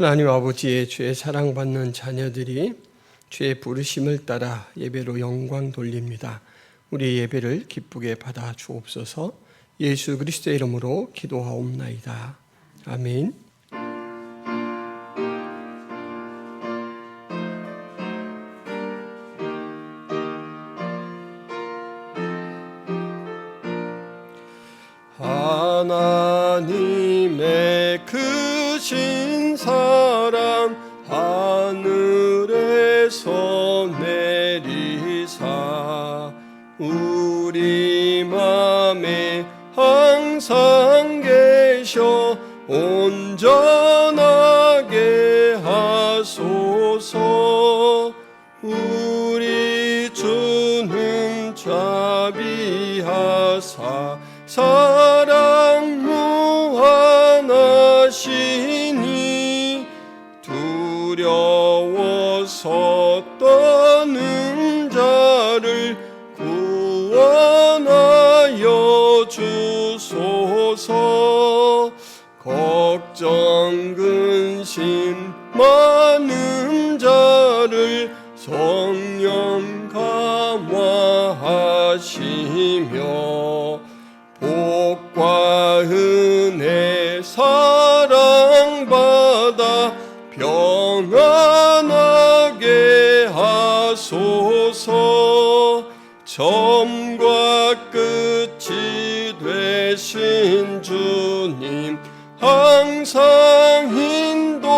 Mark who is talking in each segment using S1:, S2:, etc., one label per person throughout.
S1: 하나님 아버지의 주의 사랑받는 자녀들이 주의 부르심을 따라 예배로 영광 돌립니다. 우리 예배를 기쁘게 받아 주옵소서. 예수 그리스도의 이름으로 기도하옵나이다. 아멘. 하나님의 크신 사랑 하늘에서 내리사 우리 맘에 항상 계셔 온전하게 하소서. 우리 주는 자비하사 사랑 무한하시니 두려워서 떠는 자를 구원하여 주소서. 걱정 근심 많은 자를 성령 감화하시며 복과 은혜 사랑받아 평안하게 하소서. 처음과 끝이 되신 주님 항상 인도하셔서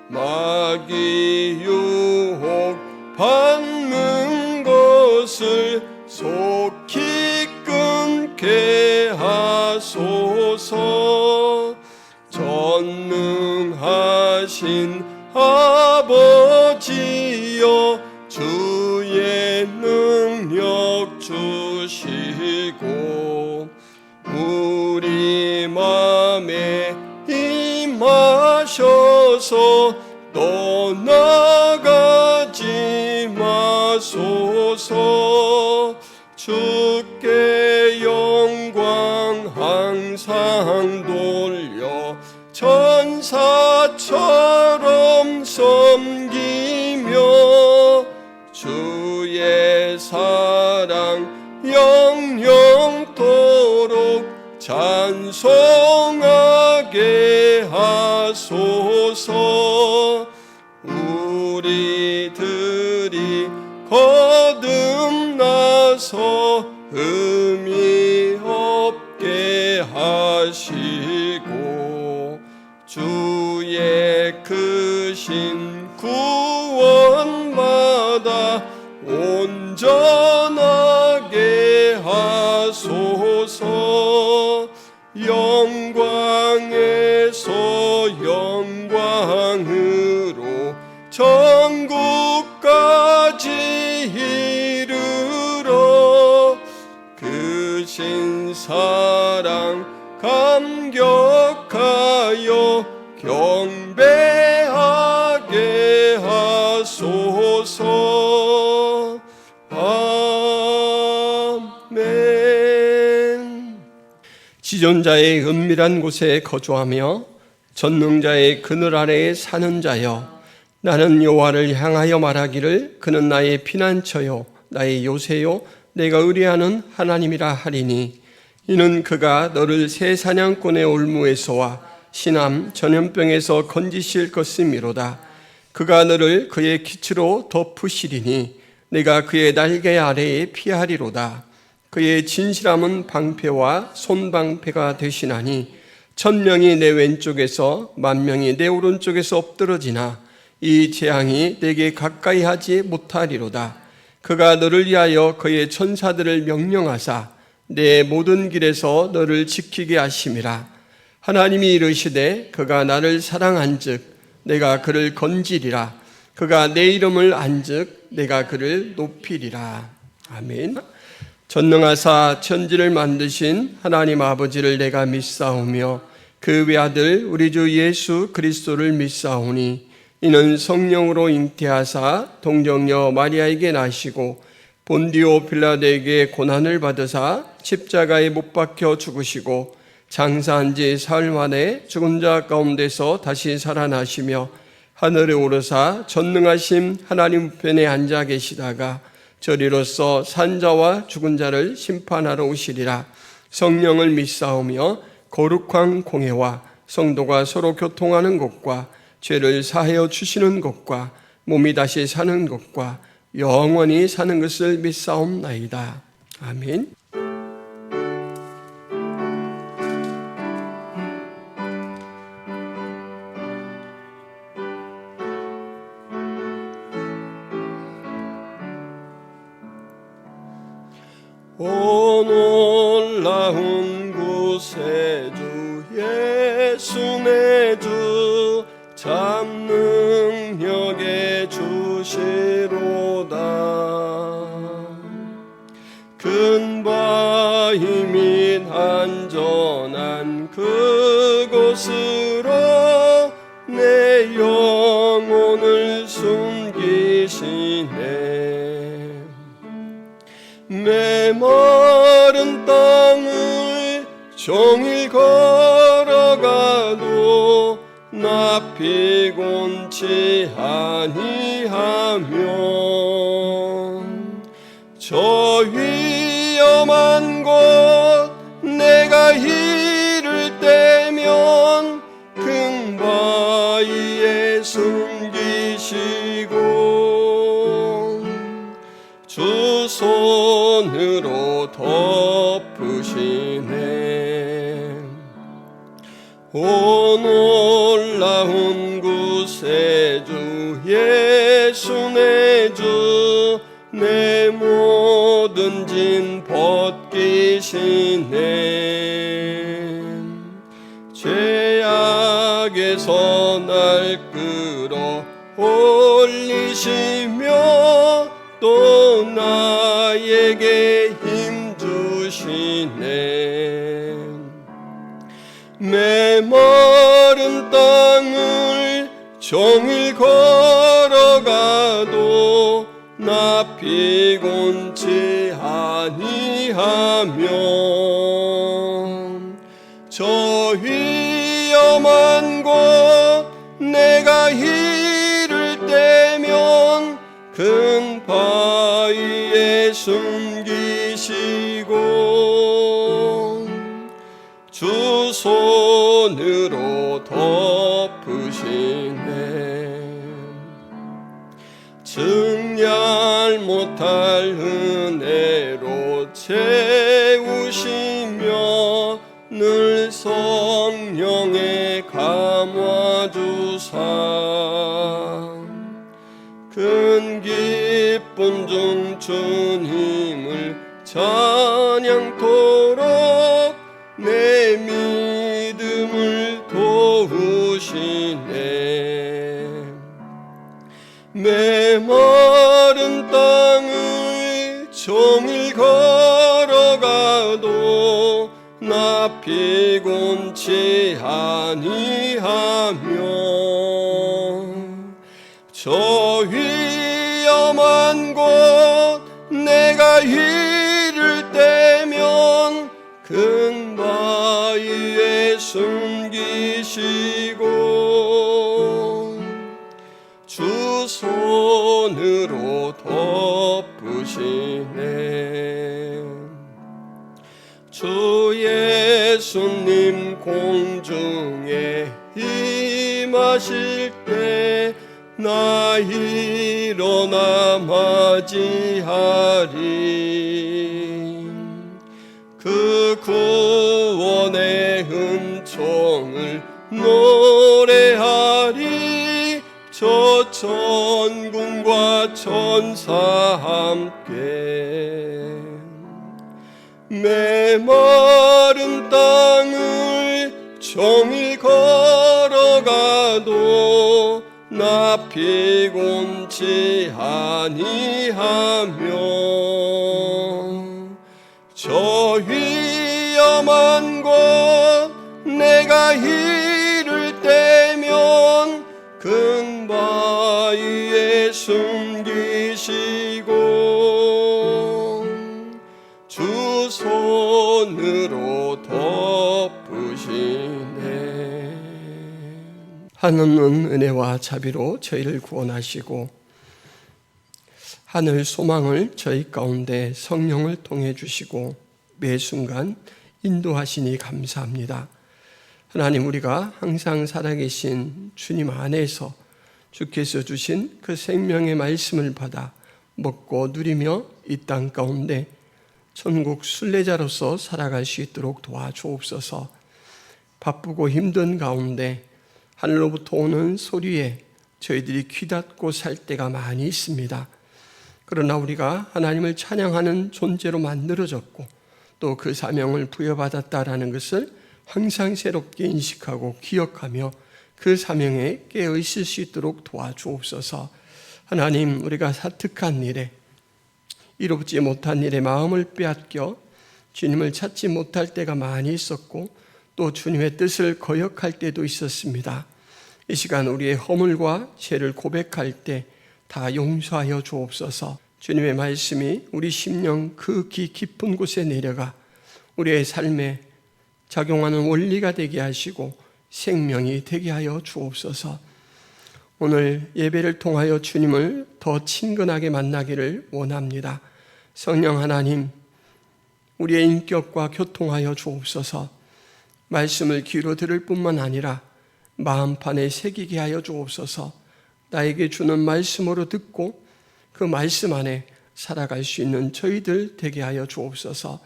S1: 마귀 유혹 받는 것을 속히 끊게 하소서. 전능하신 아버지여 주의 능력 주시고 우리 맘에 임하셔서 떠나가지 마소서. 주께 영광 항상 돌려 천사처럼 섬기며 주의 사랑 영영토록 찬송하게 하소서. 우리들이 거듭나서 흠이 없게 하시고 주의 크신 구원받아 온전하게 하소서. 영광에서 영광으로 천국까지 이르러 크신 사랑 감격하여 경배하게 하소서. 아멘. 지존자의 은밀한 곳에 거주하며 전능자의 그늘 아래에 사는 자여, 나는 여호와를 향하여 말하기를 그는 나의 피난처요 나의 요새요 내가 의뢰하는 하나님이라 하리니, 이는 그가 너를 새 사냥꾼의 올무에서와 신암 전염병에서 건지실 것이미로다. 그가 너를 그의 기치로 덮으시리니 내가 그의 날개 아래에 피하리로다. 그의 진실함은 방패와 손방패가 되시나니 1000명이 내 왼쪽에서 10,000명이 내 오른쪽에서 엎드러지나 이 재앙이 내게 가까이 하지 못하리로다. 그가 너를 위하여 그의 천사들을 명령하사 내 모든 길에서 너를 지키게 하심이라. 하나님이 이르시되 그가 나를 사랑한즉 내가 그를 건지리라. 그가 내 이름을 안즉 내가 그를 높이리라. 아멘. 전능하사 천지를 만드신 하나님 아버지를 내가 믿사오며 그 외아들 우리 주 예수 그리스도를 믿사오니, 이는 성령으로 잉태하사 동정녀 마리아에게 나시고 본디오 빌라도에게 고난을 받으사 십자가에 못 박혀 죽으시고 장사한 지 사흘 만에 죽은 자 가운데서 다시 살아나시며 하늘에 오르사 전능하신 하나님 우편에 앉아 계시다가 저리로서 산자와 죽은 자를 심판하러 오시리라. 성령을 믿사오며 거룩한 공회와 성도가 서로 교통하는 것과 죄를 사하여 주시는 것과 몸이 다시 사는 것과 영원히 사는 것을 믿사옵나이다. 아멘. 오 놀라운 구세주 예수 내 주 참 능력의 주시로다. 근바위 및 안전한 그곳으로 내 영혼을 숨기시네. 메마른 땅을 종일 걸어가도 나 피곤치 아니하며 저 위험한 곳 내가 이를 때면 금바위에 숨기시고 주 손으로 덮으시네. 오 놀라운 구세주 예수 내 주 내 모든 짐 벗기시네. 죄악에서 날 끌어 올리시며 또 나에게 힘 주시네. 메마른 땅을 종일 걸어가도 나 피곤치 아니하며 저 위험한 곳 내가 이를 때면 큰 바위에 숨기시고 주 손으로 덮으시네. 증량 못할 은혜로 채우시며 늘 성령에 감화주사 큰 기쁨 중 주님을 찬양토록 내 믿음을 도우시네. 메마른 땅을 종일 걸어가도 나 피곤치 아니하며 저 위험한 곳 내가 이를 때면 큰 바위에 숨기시고 주 손으로 덮으시네. 주 예수님 공중에 임하실 때 나 일어나 맞이하리. 그 구원의 은총을 노래하리. 저 천군과 천사 함께 메마른 땅을 종일 걸어가도 나 피곤치 아니하며 저 위험한 곳 내가 이를 때면 큰 바위에 숨기시고 주 손으로 덮으시네. 한없는 은혜와 자비로 저희를 구원하시고 하늘 소망을 저희 가운데 성령을 통해 주시고 매 순간 인도하시니 감사합니다. 하나님, 우리가 항상 살아계신 주님 안에서 주께서 주신 그 생명의 말씀을 받아 먹고 누리며 이 땅 가운데 천국 순례자로서 살아갈 수 있도록 도와주옵소서. 바쁘고 힘든 가운데 하늘로부터 오는 소리에 저희들이 귀닫고 살 때가 많이 있습니다. 그러나 우리가 하나님을 찬양하는 존재로 만들어졌고 또 그 사명을 부여받았다라는 것을 항상 새롭게 인식하고 기억하며 그 사명에 깨어 있을 수 있도록 도와주옵소서. 하나님, 우리가 사특한 일에 이롭지 못한 일에 마음을 빼앗겨 주님을 찾지 못할 때가 많이 있었고 또 주님의 뜻을 거역할 때도 있었습니다. 이 시간 우리의 허물과 죄를 고백할 때 다 용서하여 주옵소서. 주님의 말씀이 우리 심령 그 깊은 곳에 내려가 우리의 삶에 작용하는 원리가 되게 하시고 생명이 되게 하여 주옵소서. 오늘 예배를 통하여 주님을 더 친근하게 만나기를 원합니다. 성령 하나님, 우리의 인격과 교통하여 주옵소서. 말씀을 귀로 들을 뿐만 아니라 마음판에 새기게 하여 주옵소서. 나에게 주는 말씀으로 듣고 그 말씀 안에 살아갈 수 있는 저희들 되게 하여 주옵소서.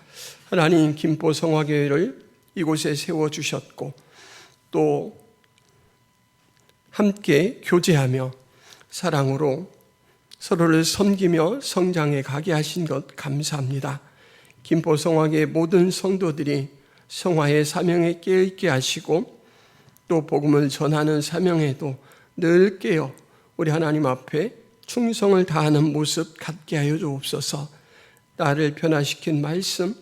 S1: 하나님, 김포성화교회를 이곳에 세워주셨고 또 함께 교제하며 사랑으로 서로를 섬기며 성장해 가게 하신 것 감사합니다. 김포성화교회 모든 성도들이 성화의 사명에 깨어있게 하시고 또 복음을 전하는 사명에도 늘 깨어 우리 하나님 앞에 충성을 다하는 모습 갖게 하여 주옵소서. 나를 변화시킨 말씀,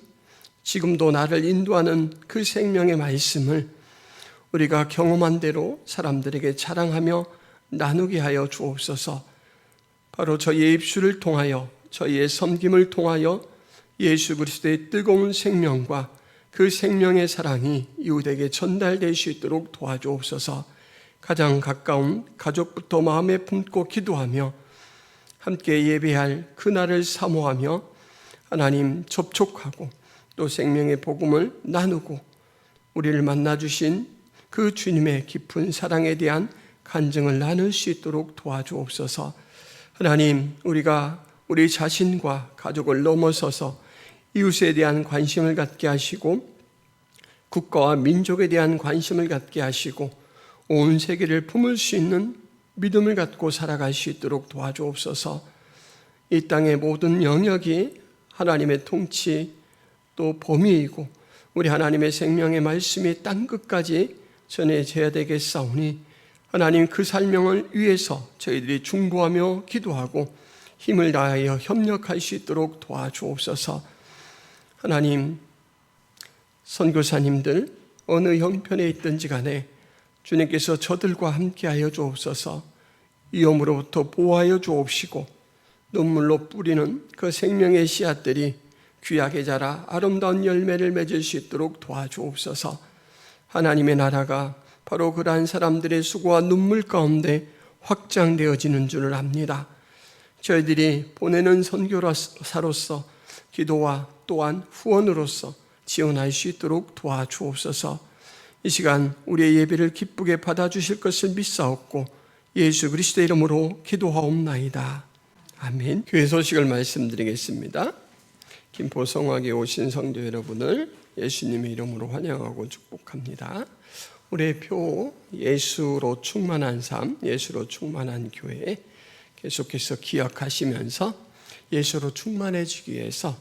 S1: 지금도 나를 인도하는 그 생명의 말씀을 우리가 경험한 대로 사람들에게 자랑하며 나누게 하여 주옵소서. 바로 저희의 입술을 통하여 저희의 섬김을 통하여 예수 그리스도의 뜨거운 생명과 그 생명의 사랑이 이웃에게 전달될 수 있도록 도와주옵소서. 가장 가까운 가족부터 마음에 품고 기도하며 함께 예배할 그날을 사모하며 하나님 접촉하고 또 생명의 복음을 나누고 우리를 만나주신 그 주님의 깊은 사랑에 대한 간증을 나눌 수 있도록 도와주옵소서. 하나님, 우리가 우리 자신과 가족을 넘어서서 이웃에 대한 관심을 갖게 하시고 국가와 민족에 대한 관심을 갖게 하시고 온 세계를 품을 수 있는 믿음을 갖고 살아갈 수 있도록 도와주옵소서. 이 땅의 모든 영역이 하나님의 통치 또 범위이고 우리 하나님의 생명의 말씀이 땅끝까지 전해져야 되겠사오니 하나님, 그 사명을 위해서 저희들이 중보하며 기도하고 힘을 다하여 협력할 수 있도록 도와주옵소서. 하나님, 선교사님들 어느 형편에 있든지 간에 주님께서 저들과 함께하여 주옵소서. 위험으로부터 보호하여 주옵시고 눈물로 뿌리는 그 생명의 씨앗들이 귀하게 자라 아름다운 열매를 맺을 수 있도록 도와주옵소서. 하나님의 나라가 바로 그러한 사람들의 수고와 눈물 가운데 확장되어지는 줄을 압니다. 저희들이 보내는 선교사로서 기도와 또한 후원으로서 지원할 수 있도록 도와주옵소서. 이 시간 우리의 예배를 기쁘게 받아주실 것을 믿사옵고 예수 그리스도의 이름으로 기도하옵나이다. 아멘. 교회 소식을 말씀드리겠습니다. 김포성화교회 오신 성도 여러분을 예수님의 이름으로 환영하고 축복합니다. 우리의 표 예수로 충만한 삶, 예수로 충만한 교회 계속해서 기억하시면서 예수로 충만해지기 위해서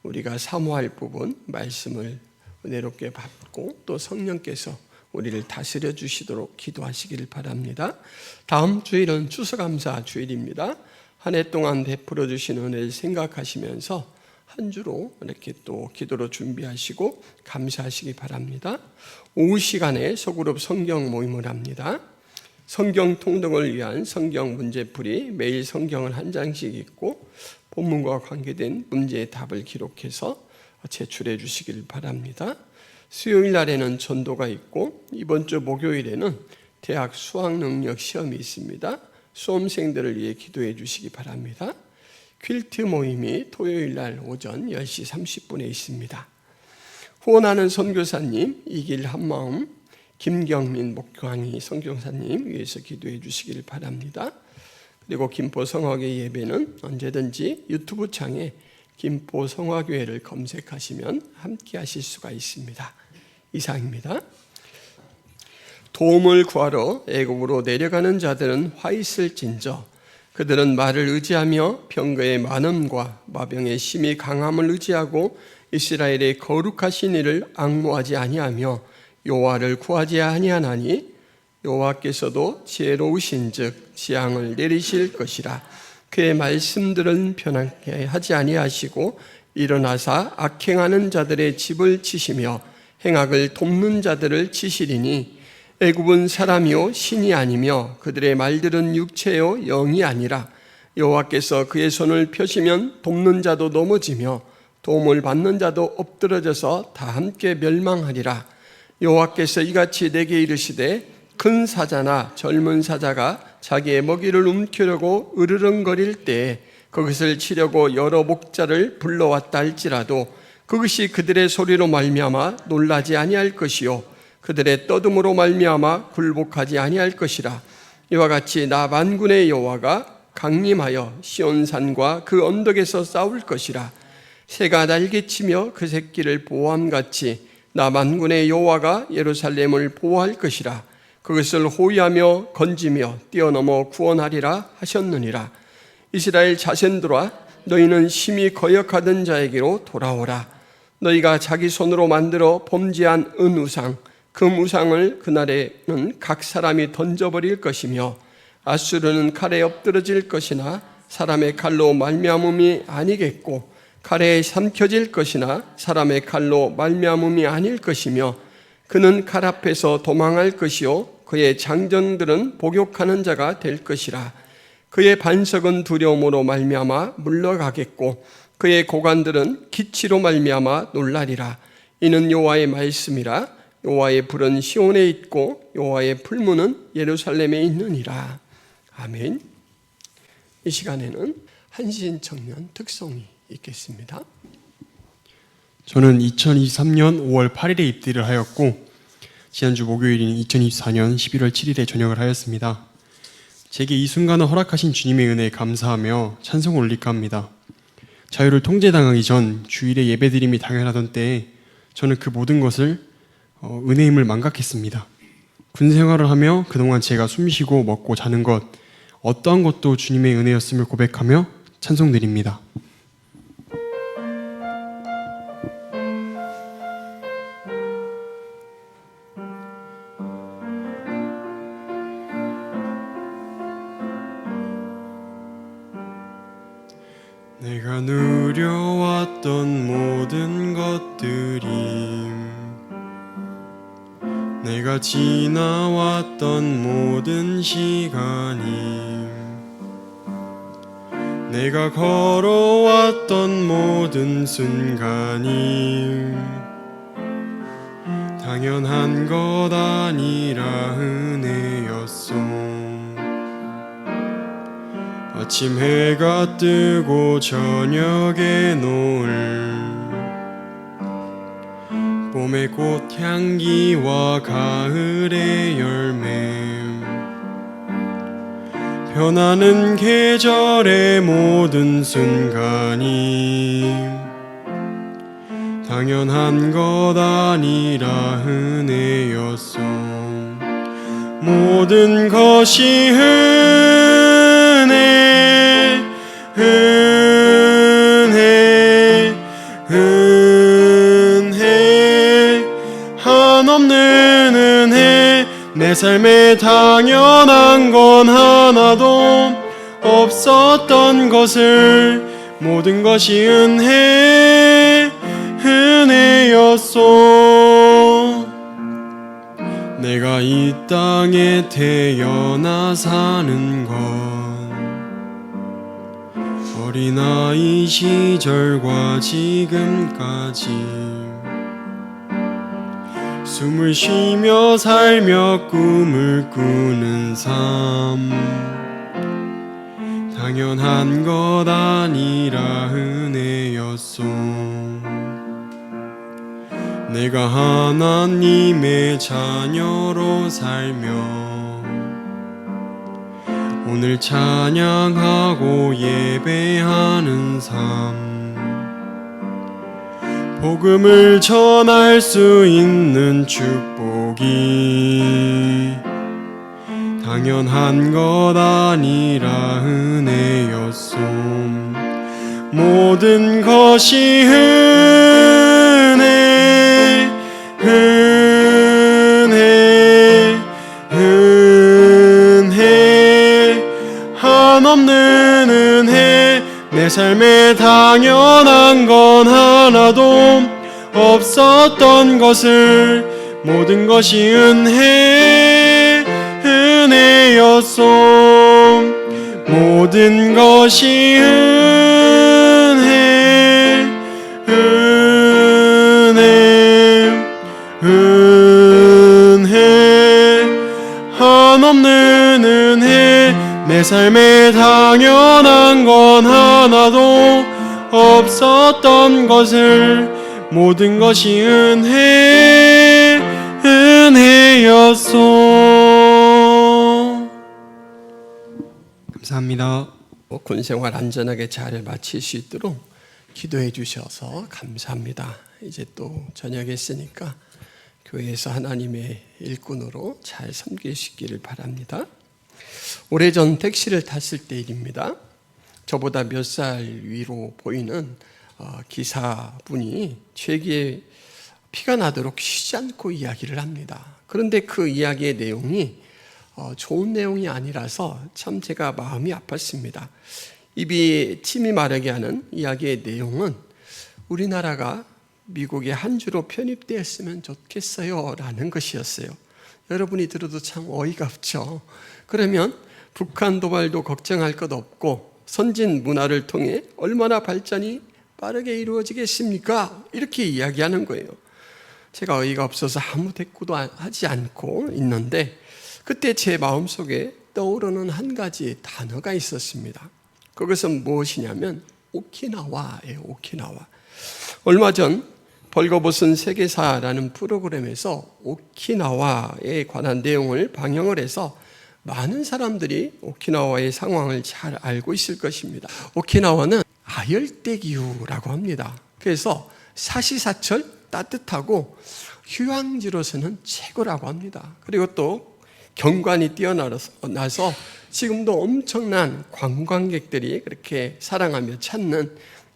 S1: 우리가 사모할 부분 말씀을 은혜롭게 받고 또 성령께서 우리를 다스려 주시도록 기도하시기를 바랍니다. 다음 주일은 추수감사 주일입니다. 한 해 동안 베풀어 주신 은혜를 생각하시면서 한 주로 이렇게 또 기도로 준비하시고 감사하시기 바랍니다. 오후 시간에 소그룹 성경 모임을 합니다. 성경 통독을 위한 성경 문제풀이, 매일 성경을 한 장씩 읽고 본문과 관계된 문제의 답을 기록해서 제출해 주시길 바랍니다. 수요일 날에는 전도가 있고 이번 주 목요일에는 대학 수학능력 시험이 있습니다. 수험생들을 위해 기도해 주시기 바랍니다. 퀼트 모임이 토요일 날 오전 10시 30분에 있습니다. 후원하는 선교사님 이길 한마음 김경민 목광희 선교사님 위해서 기도해 주시길 바랍니다. 그리고 김포 성화교회 예배는 언제든지 유튜브 창에 김포 성화교회를 검색하시면 함께 하실 수가 있습니다. 이상입니다. 도움을 구하러 애굽으로 내려가는 자들은 화 있을진저 그들은 말을 의지하며 병거의 많음과 마병의 심히 강함을 의지하고 이스라엘의 거룩하신 이를 앙모하지 아니하며 여호와를 구하지 아니하나니 여호와께서도 지혜로우신즉 재앙을 내리실 것이라. 그의 말씀들은 변하게 하지 아니하시고 일어나사 악행하는 자들의 집을 치시며 행악을 돕는 자들을 치시리니 애굽은 사람이요 신이 아니며 그들의 말들은 육체요 영이 아니라 여호와께서 그의 손을 펴시면 돕는 자도 넘어지며 도움을 받는 자도 엎드러져서 다 함께 멸망하리라. 여호와께서 이같이 내게 이르시되 큰 사자나 젊은 사자가 자기의 먹이를 움켜려고 으르렁거릴 때에 그것을 치려고 여러 목자를 불러왔다 할지라도 그것이 그들의 소리로 말미암아 놀라지 아니할 것이요 그들의 떠듬으로 말미암아 굴복하지 아니할 것이라. 이와 같이 나 만군의 여호와가 강림하여 시온산과 그 언덕에서 싸울 것이라. 새가 날개치며 그 새끼를 보호함같이 나 만군의 여호와가 예루살렘을 보호할 것이라. 그것을 호위하며 건지며 뛰어넘어 구원하리라 하셨느니라. 이스라엘 자손들아 너희는 심히 거역하던 자에게로 돌아오라. 너희가 자기 손으로 만들어 범죄한 은우상 금우상을 그날에는 각 사람이 던져버릴 것이며 아수르는 칼에 엎드러질 것이나 사람의 칼로 말미암음이 아니겠고 칼에 삼켜질 것이나 사람의 칼로 말미암음이 아닐 것이며 그는 칼 앞에서 도망할 것이요 그의 장정들은 복욕하는 자가 될 것이라. 그의 반석은 두려움으로 말미암아 물러가겠고 그의 고관들은 기치로 말미암아 놀라리라. 이는 여호와의 말씀이라. 여호와의 불은 시온에 있고 여호와의 풀무는 예루살렘에 있느니라. 아멘. 이 시간에는 한신 청년 특송이 있겠습니다.
S2: 저는 2023년 5월 8일에 입대를 하였고 지난주 목요일인 2024년 11월 7일에 전역을 하였습니다. 제게 이 순간을 허락하신 주님의 은혜에 감사하며 찬송을 올릴까 합니다. 자유를 통제당하기 전 주일에 예배드림이 당연하던 때에 저는 그 모든 것을 은혜의 힘을 망각했습니다. 군 생활을 하며 그동안 제가 숨쉬고 먹고 자는 것 어떠한 것도 주님의 은혜였음을 고백하며 찬송드립니다. 내가 누려왔던 모든 것들이 내가 지나왔던 모든 시간이 내가 걸어왔던 모든 순간이 당연한 것 아니라 은혜였소. 아침 해가 뜨고 저녁에 노을 봄의 꽃향기와 가을의 열매 변하는 계절의 모든 순간이 당연한 것 아니라 은혜였소. 모든 것이 은혜 은혜 은혜 한없는 은혜 내 삶에 당연한 건 하나도 없었던 것을 모든 것이 은혜였소. 내가 이 땅에 태어나 사는 건 어린아이 시절과 지금까지 숨을 쉬며 살며 꿈을 꾸는 삶 당연한 것 아니라 은혜였소. 내가 하나님의 자녀로 살며 오늘 찬양하고 예배하는 삶 복음을 전할 수 있는 축복이 당연한 것 아니라 은혜였소. 모든 것이 은혜 한없는 은혜. 내 삶에 당연한 건 하나도 없었던 것을 모든 것이 은혜였소. 모든 것이 은혜 한없는 은혜. 내 삶에 당연한 건 하나도 없었던 것을 모든 것이 은혜였소. 감사합니다.
S1: 군 생활 안전하게 잘 마칠 수 있도록 기도해 주셔서 감사합니다. 이제 또 저녁했으니까 교회에서 하나님의 일꾼으로 잘 섬길 수 있기를 바랍니다. 오래전 택시를 탔을 때 일입니다. 저보다 몇 살 위로 보이는 기사분이 제게 피가 나도록 쉬지 않고 이야기를 합니다. 그런데 그 이야기의 내용이 좋은 내용이 아니라서 참 제가 마음이 아팠습니다. 입이 침이 마르게 하는 이야기의 내용은 우리나라가 미국의 한 주로 편입되었으면 좋겠어요 라는 것이었어요. 여러분이 들어도 참 어이가 없죠. 그러면 북한 도발도 걱정할 것 없고 선진 문화를 통해 얼마나 발전이 빠르게 이루어지겠습니까? 이렇게 이야기하는 거예요. 제가 어이가 없어서 아무 대꾸도 하지 않고 있는데 그때 제 마음속에 떠오르는 한 가지 단어가 있었습니다. 그것은 무엇이냐면 오키나와예요. 오키나와. 얼마 전 벌거벗은 세계사라는 프로그램에서 오키나와에 관한 내용을 방영을 해서 많은 사람들이 오키나와의 상황을 잘 알고 있을 것입니다. 오키나와는 아열대기후라고 합니다. 그래서 사시사철 따뜻하고 휴양지로서는 최고라고 합니다. 그리고 또 경관이 뛰어나서 지금도 엄청난 관광객들이 그렇게 사랑하며 찾는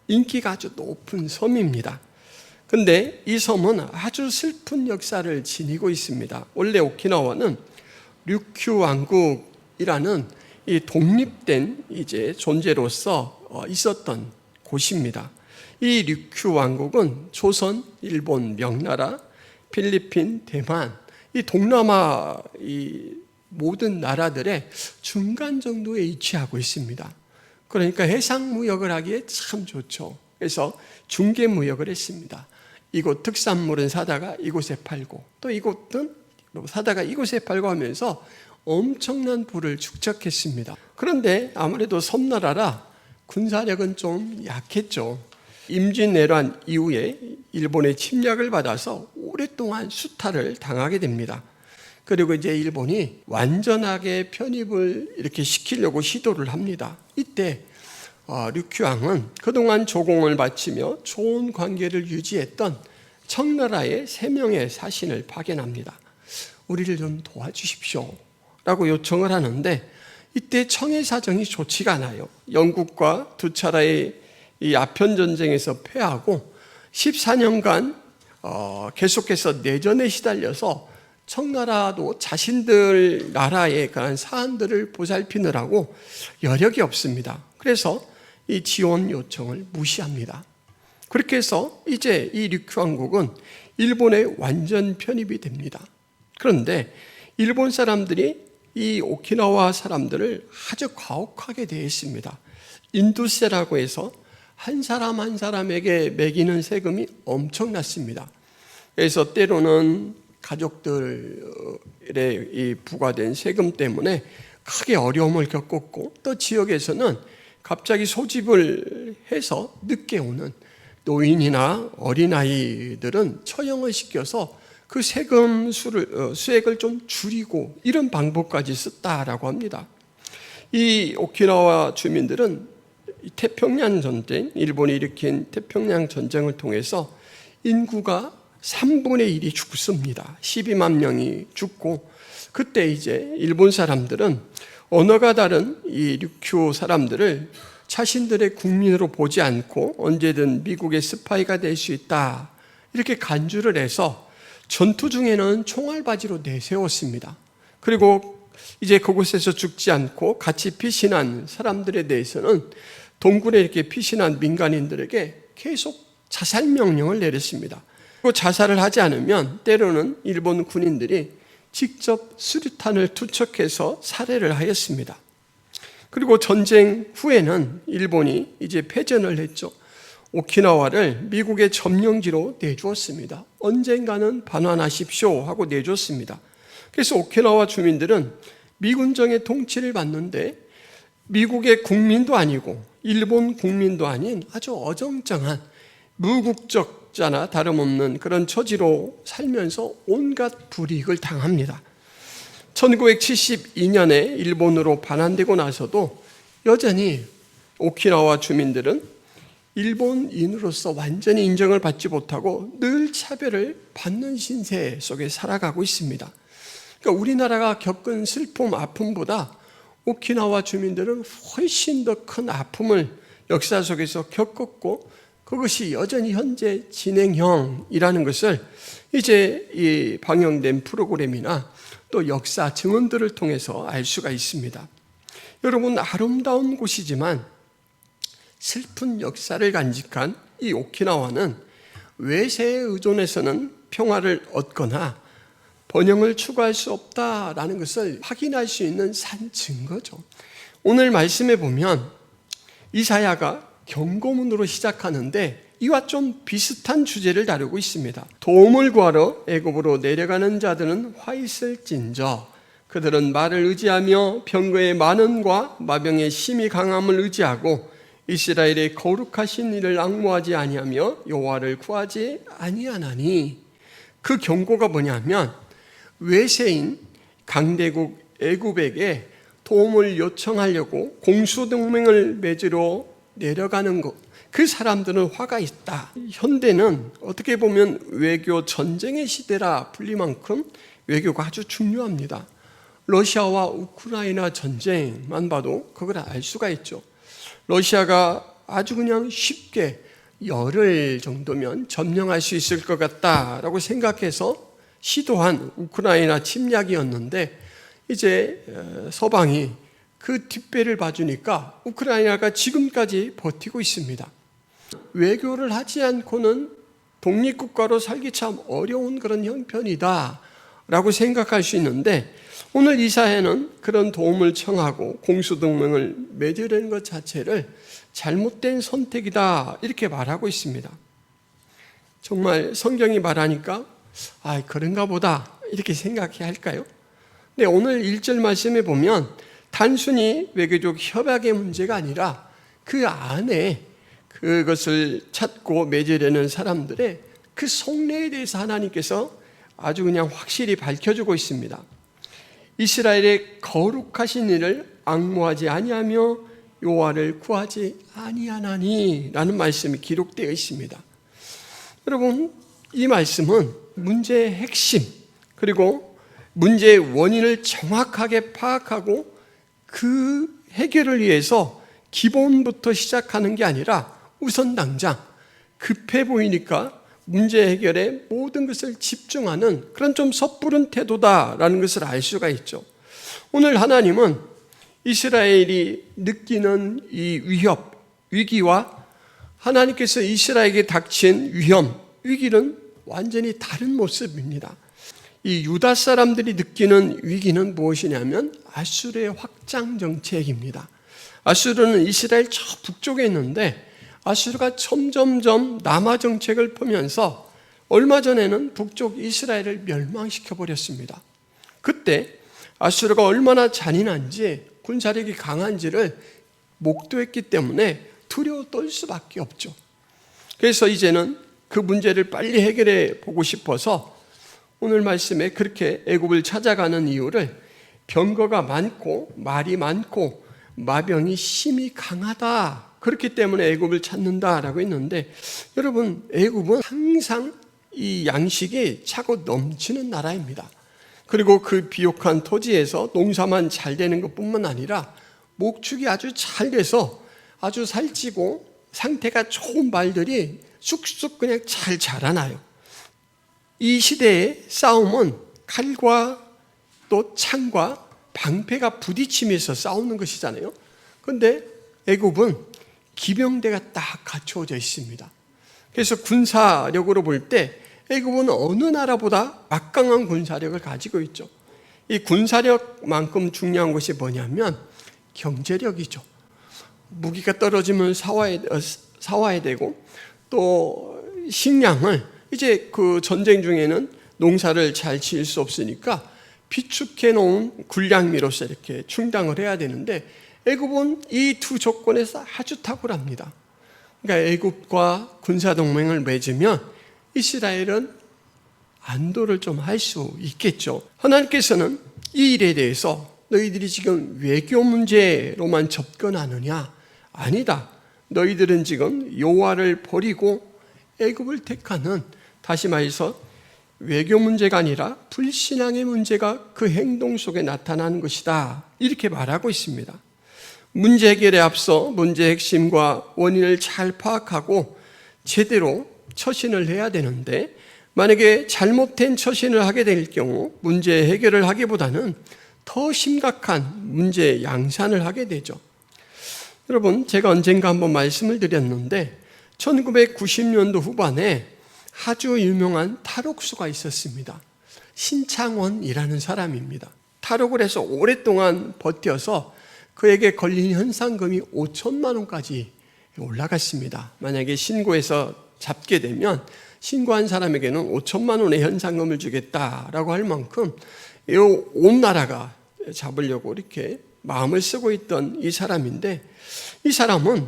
S1: 인기가 아주 높은 섬입니다. 근데 이 섬은 아주 슬픈 역사를 지니고 있습니다. 원래 오키나와는 류큐 왕국이라는 이 독립된 이제 존재로서 있었던 곳입니다. 이 류큐 왕국은 조선, 일본, 명나라, 필리핀, 대만, 이 동남아 이 모든 나라들의 중간 정도에 위치하고 있습니다. 그러니까 해상 무역을 하기에 참 좋죠. 그래서 중개 무역을 했습니다. 이곳 특산물은 사다가 이곳에 팔고 또 이곳은 사다가 이곳에 팔고 하면서 엄청난 부를 축적했습니다. 그런데 아무래도 섬나라라 군사력은 좀 약했죠. 임진왜란 이후에 일본의 침략을 받아서 오랫동안 수탈을 당하게 됩니다. 그리고 이제 일본이 완전하게 편입을 이렇게 시키려고 시도를 합니다. 이때 류큐왕은 그동안 조공을 바치며 좋은 관계를 유지했던 청나라의 3명의 사신을 파견합니다. 우리를 좀 도와주십시오 라고 요청을 하는데 이때 청의 사정이 좋지가 않아요. 영국과 두 차례의 이 아편전쟁에서 패하고 14년간 계속해서 내전에 시달려서 청나라도 자신들 나라의 그런 사안들을 보살피느라고 여력이 없습니다. 그래서 이 지원 요청을 무시합니다. 그렇게 해서 이제 이 류큐 왕국은 일본에 완전 편입이 됩니다. 그런데 일본 사람들이 이 오키나와 사람들을 아주 가혹하게 대했습니다. 인두세라고 해서 한 사람 한 사람에게 매기는 세금이 엄청났습니다. 그래서 때로는 가족들의 이 부과된 세금 때문에 크게 어려움을 겪었고, 또 지역에서는 갑자기 소집을 해서 늦게 오는 노인이나 어린아이들은 처형을 시켜서 그 세금 수액을 좀 줄이고 이런 방법까지 썼다라고 합니다. 이 오키나와 주민들은 태평양 전쟁, 일본이 일으킨 태평양 전쟁을 통해서 인구가 3분의 1이 죽습니다. 12만 명이 죽고, 그때 이제 일본 사람들은 언어가 다른 이 류큐 사람들을 자신들의 국민으로 보지 않고 언제든 미국의 스파이가 될 수 있다, 이렇게 간주를 해서 전투 중에는 총알바지로 내세웠습니다. 그리고 이제 그곳에서 죽지 않고 같이 피신한 사람들에 대해서는 동굴에 이렇게 피신한 민간인들에게 계속 자살 명령을 내렸습니다. 그리고 자살을 하지 않으면 때로는 일본 군인들이 직접 수류탄을 투척해서 살해를 하였습니다. 그리고 전쟁 후에는 일본이 이제 패전을 했죠. 오키나와를 미국의 점령지로 내주었습니다. 언젠가는 반환하십시오 하고 내줬습니다. 그래서 오키나와 주민들은 미군정의 통치를 받는데 미국의 국민도 아니고 일본 국민도 아닌 아주 어정쩡한 무국적자나 다름없는 그런 처지로 살면서 온갖 불이익을 당합니다. 1972년에 일본으로 반환되고 나서도 여전히 오키나와 주민들은 일본인으로서 완전히 인정을 받지 못하고 늘 차별을 받는 신세 속에 살아가고 있습니다. 그러니까 우리나라가 겪은 슬픔, 아픔보다 오키나와 주민들은 훨씬 더 큰 아픔을 역사 속에서 겪었고, 그것이 여전히 현재 진행형이라는 것을 이제 이 방영된 프로그램이나 또 역사 증언들을 통해서 알 수가 있습니다. 여러분, 아름다운 곳이지만 슬픈 역사를 간직한 이 오키나와는 외세에 의존해서는 평화를 얻거나 번영을 추구할 수 없다라는 것을 확인할 수 있는 산 증거죠. 오늘 말씀에 보면 이사야가 경고문으로 시작하는데 이와 좀 비슷한 주제를 다루고 있습니다. 도움을 구하러 애굽으로 내려가는 자들은 화 있을진저, 그들은 말을 의지하며 병거의 많음과 마병의 심히 강함을 의지하고 이스라엘의 거룩하신 이를 앙모하지 아니하며 여호와를 구하지 아니하나니. 그 경고가 뭐냐면 외세인 강대국 애굽에게 도움을 요청하려고 공수동맹을 맺으러 내려가는 것, 그 사람들은 화가 있다. 현대는 어떻게 보면 외교 전쟁의 시대라 불릴 만큼 외교가 아주 중요합니다. 러시아와 우크라이나 전쟁만 봐도 그걸 알 수가 있죠. 러시아가 아주 그냥 쉽게 열흘 정도면 점령할 수 있을 것 같다라고 생각해서 시도한 우크라이나 침략이었는데, 이제 서방이 그 뒷배를 봐주니까 우크라이나가 지금까지 버티고 있습니다. 외교를 하지 않고는 독립국가로 살기 참 어려운 그런 형편이다 라고 생각할 수 있는데, 오늘 이사야는 그런 도움을 청하고 공수동맹을 맺으려는 것 자체를 잘못된 선택이다 이렇게 말하고 있습니다. 정말 성경이 말하니까 그런가 보다 이렇게 생각해야 할까요? 근데 오늘 1절 말씀에 보면 단순히 외교적 협약의 문제가 아니라 그 안에 그것을 찾고 맺으려는 사람들의 그 속내에 대해서 하나님께서 아주 그냥 확실히 밝혀주고 있습니다. 이스라엘의 거룩하신 이를 앙모하지 아니하며 여호와를 구하지 아니하나니 라는 말씀이 기록되어 있습니다. 여러분, 이 말씀은 문제의 핵심, 그리고 문제의 원인을 정확하게 파악하고 그 해결을 위해서 기본부터 시작하는 게 아니라 우선 당장 급해 보이니까 문제 해결에 모든 것을 집중하는 그런 좀 섣부른 태도다라는 것을 알 수가 있죠. 오늘 하나님은 이스라엘이 느끼는 이 위기와 하나님께서 이스라엘에게 닥친 위기는 완전히 다른 모습입니다. 이 유다 사람들이 느끼는 위기는 무엇이냐면 아수르의 확장 정책입니다. 아수르는 이스라엘 저 북쪽에 있는데 아수르가 점점점 남하 정책을 펴면서 얼마 전에는 북쪽 이스라엘을 멸망시켜 버렸습니다. 그때 아수르가 얼마나 잔인한지 군사력이 강한지를 목도했기 때문에 두려워 떨 수밖에 없죠. 그래서 이제는 그 문제를 빨리 해결해 보고 싶어서 오늘 말씀에 그렇게 애굽을 찾아가는 이유를 병거가 많고 말이 많고 마병이 심히 강하다, 그렇기 때문에 애굽을 찾는다라고 했는데, 여러분, 애굽은 항상 이 양식이 차고 넘치는 나라입니다. 그리고 그 비옥한 토지에서 농사만 잘 되는 것뿐만 아니라 목축이 아주 잘 돼서 아주 살찌고 상태가 좋은 말들이 쑥쑥 그냥 잘 자라나요. 이 시대의 싸움은 칼과 또 창과 방패가 부딪히면서 싸우는 것이잖아요. 그런데 애굽은 기병대가 딱 갖추어져 있습니다. 그래서 군사력으로 볼 때 애굽은 어느 나라보다 막강한 군사력을 가지고 있죠. 이 군사력만큼 중요한 것이 뭐냐면 경제력이죠. 무기가 떨어지면 사와야 되고, 또 식량을 이제 그 전쟁 중에는 농사를 잘 지을 수 없으니까 비축해 놓은 군량미로서 이렇게 충당을 해야 되는데, 애굽은 이 두 조건에서 아주 탁월합니다. 그러니까 애굽과 군사 동맹을 맺으면 이스라엘은 안도를 좀 할 수 있겠죠. 하나님께서는 이 일에 대해서 너희들이 지금 외교 문제로만 접근하느냐? 아니다. 너희들은 지금 여호와를 버리고 애굽을 택하는, 다시 말해서 외교 문제가 아니라 불신앙의 문제가 그 행동 속에 나타나는 것이다, 이렇게 말하고 있습니다. 문제 해결에 앞서 문제의 핵심과 원인을 잘 파악하고 제대로 처신을 해야 되는데, 만약에 잘못된 처신을 하게 될 경우 문제 해결을 하기보다는 더 심각한 문제 양산을 하게 되죠. 여러분, 제가 언젠가 한번 말씀을 드렸는데 1990년도 후반에 아주 유명한 탈옥수가 있었습니다. 신창원이라는 사람입니다. 탈옥을 해서 오랫동안 버텨서 그에게 걸린 현상금이 5천만 원까지 올라갔습니다. 만약에 신고해서 잡게 되면 신고한 사람에게는 5천만 원의 현상금을 주겠다라고 할 만큼 온 나라가 잡으려고 이렇게 마음을 쓰고 있던 이 사람인데, 이 사람은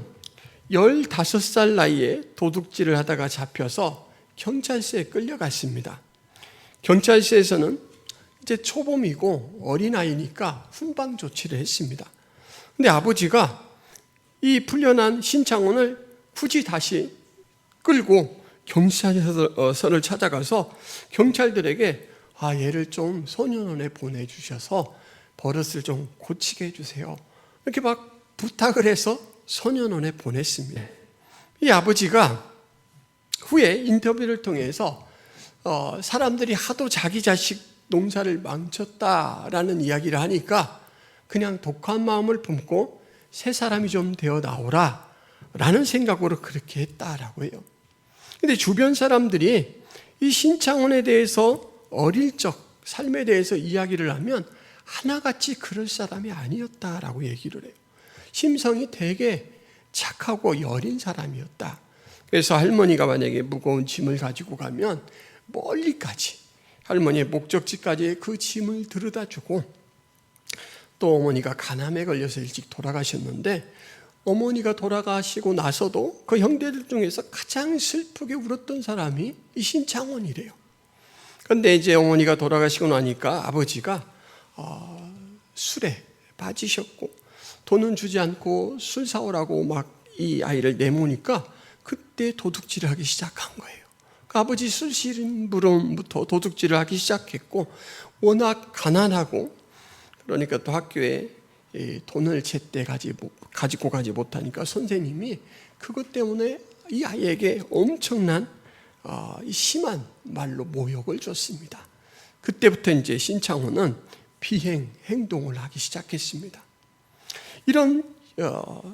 S1: 15살 나이에 도둑질을 하다가 잡혀서 경찰서에 끌려갔습니다. 경찰서에서는 이제 초범이고 어린아이니까 훈방 조치를 했습니다. 근데 아버지가 이 풀려난 신창원을 굳이 다시 끌고 경찰서를 찾아가서 경찰들에게 얘를 좀 소년원에 보내주셔서 버릇을 좀 고치게 해주세요, 이렇게 막 부탁을 해서 소년원에 보냈습니다. 이 아버지가 후에 인터뷰를 통해서 사람들이 하도 자기 자식 농사를 망쳤다라는 이야기를 하니까 그냥 독한 마음을 품고 새 사람이 좀 되어 나오라 라는 생각으로 그렇게 했다라고 해요. 근데 주변 사람들이 이 신창원에 대해서 어릴 적 삶에 대해서 이야기를 하면 하나같이 그럴 사람이 아니었다라고 얘기를 해요. 심성이 되게 착하고 여린 사람이었다. 그래서 할머니가 만약에 무거운 짐을 가지고 가면 멀리까지 할머니의 목적지까지 그 짐을 들여다 주고, 또 어머니가 간암에 걸려서 일찍 돌아가셨는데 어머니가 돌아가시고 나서도 그 형제들 중에서 가장 슬프게 울었던 사람이 이 신창원이래요. 그런데 이제 어머니가 돌아가시고 나니까 아버지가 술에 빠지셨고 돈은 주지 않고 술 사오라고 막 이 아이를 내모니까 그때 도둑질을 하기 시작한 거예요. 그 아버지 술 심부름부터 도둑질을 하기 시작했고, 워낙 가난하고 그러니까 또 학교에 돈을 제때 가지고 가지 못하니까 선생님이 그것 때문에 이 아이에게 엄청난 심한 말로 모욕을 줬습니다. 그때부터 이제 신창원은 비행 행동을 하기 시작했습니다. 이런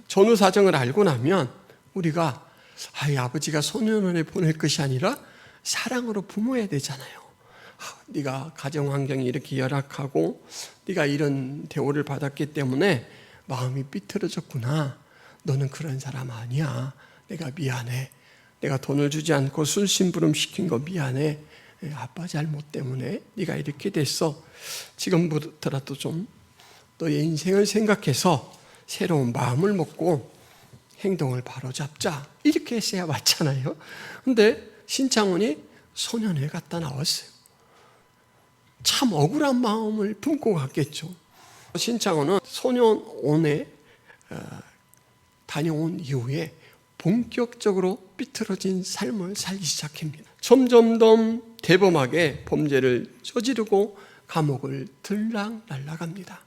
S1: 전후 사정을 알고 나면 우리가 아버지가 소년원에 보낼 것이 아니라 사랑으로 부모해야 되잖아요. 네가 가정 환경이 이렇게 열악하고 네가 이런 대우를 받았기 때문에 마음이 삐뚤어졌구나. 너는 그런 사람 아니야. 내가 미안해. 내가 돈을 주지 않고 술심부름 시킨 거 미안해. 아빠 잘못 때문에 네가 이렇게 됐어. 지금부터라도 좀 너의 인생을 생각해서 새로운 마음을 먹고 행동을 바로잡자. 이렇게 했어야 맞잖아요. 근데 신창원이 소년회 갔다 나왔어요. 참 억울한 마음을 품고 갔겠죠. 신창원은 소년원에 다녀온 이후에 본격적으로 삐뚤어진 삶을 살기 시작합니다. 점점 더 대범하게 범죄를 저지르고 감옥을 들락날락합니다.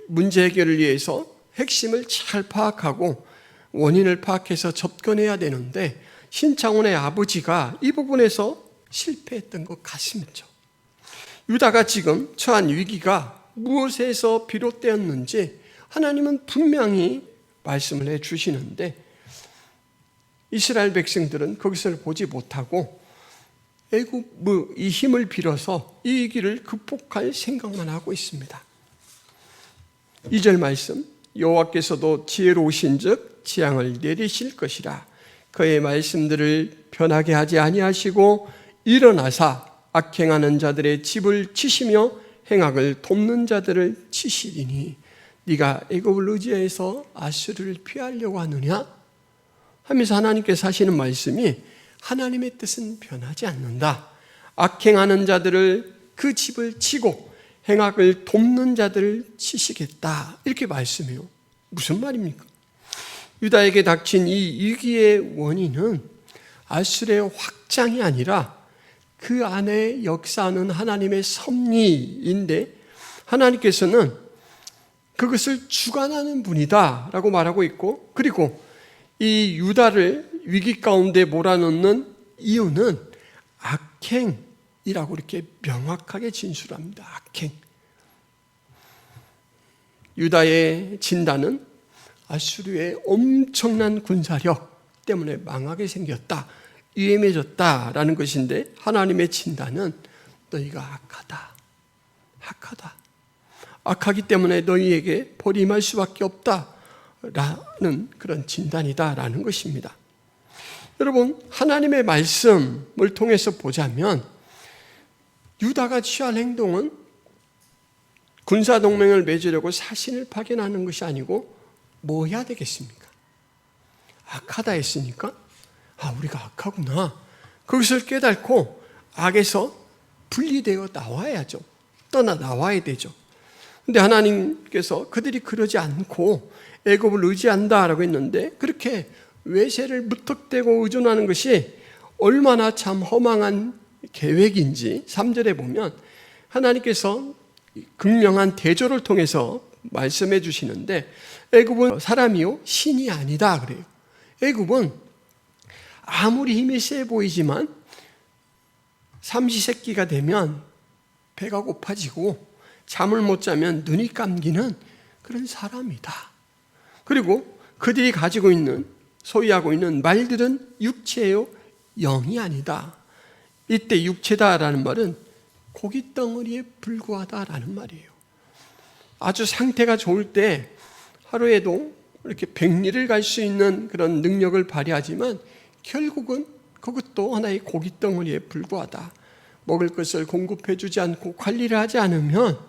S1: 문제 해결을 위해서 핵심을 잘 파악하고 원인을 파악해서 접근해야 되는데 신창원의 아버지가 이 부분에서 실패했던 것 같습니다. 유다가 지금 처한 위기가 무엇에서 비롯되었는지 하나님은 분명히 말씀을 해주시는데 이스라엘 백성들은 그것을 보지 못하고 애굽의 힘을 빌어서 이 위기를 극복할 생각만 하고 있습니다. 2절 말씀, 여호와께서도 지혜로우신즉 재앙을 내리실 것이라. 그의 말씀들을 변하게 하지 아니하시고 일어나사 악행하는 자들의 집을 치시며 행악을 돕는 자들을 치시리니 네가 애굽을 의지해서 아수르를 피하려고 하느냐 하면서 하나님께서 하시는 말씀이 하나님의 뜻은 변하지 않는다. 악행하는 자들을 그 집을 치고 행악을 돕는 자들을 치시겠다. 이렇게 말씀해요. 무슨 말입니까? 유다에게 닥친 이 위기의 원인은 아수르의 확장이 아니라 그 안에 역사하는 하나님의 섭리인데 하나님께서는 그것을 주관하는 분이다 라고 말하고 있고, 그리고 이 유다를 위기 가운데 몰아넣는 이유는 악행이라고 이렇게 명확하게 진술합니다. 악행. 유다의 진단은 아수르의 엄청난 군사력 때문에 망하게 생겼다, 위험해졌다라는 것인데 하나님의 진단은 너희가 악하다. 악하기 때문에 너희에게 벌이 임할 수밖에 없다라는 그런 진단이다라는 것입니다. 여러분, 하나님의 말씀을 통해서 보자면 유다가 취할 행동은 군사동맹을 맺으려고 사신을 파견하는 것이 아니고 뭐 해야 되겠습니까? 악하다 했으니까 우리가 악하구나. 그것을 깨닫고 악에서 분리되어 나와야죠. 떠나 나와야 되죠. 근데 하나님께서 그들이 그러지 않고 애굽을 의지한다라고 했는데 그렇게 외세를 무턱대고 의존하는 것이 얼마나 참 허망한 계획인지 3절에 보면 하나님께서 극명한 대조를 통해서 말씀해 주시는데 애굽은 사람이요 신이 아니다 그래요. 애굽은 아무리 힘이 세 보이지만 삼시세끼가 되면 배가 고파지고 잠을 못 자면 눈이 감기는 그런 사람이다. 그리고 그들이 가지고 있는 소유하고 있는 말들은 육체예요, 영이 아니다. 이때 육체다라는 말은 고깃덩어리에 불과하다라는 말이에요. 아주 상태가 좋을 때 하루에도 이렇게 100리를 갈 수 있는 그런 능력을 발휘하지만 결국은 그것도 하나의 고깃덩어리에 불과하다. 먹을 것을 공급해 주지 않고 관리를 하지 않으면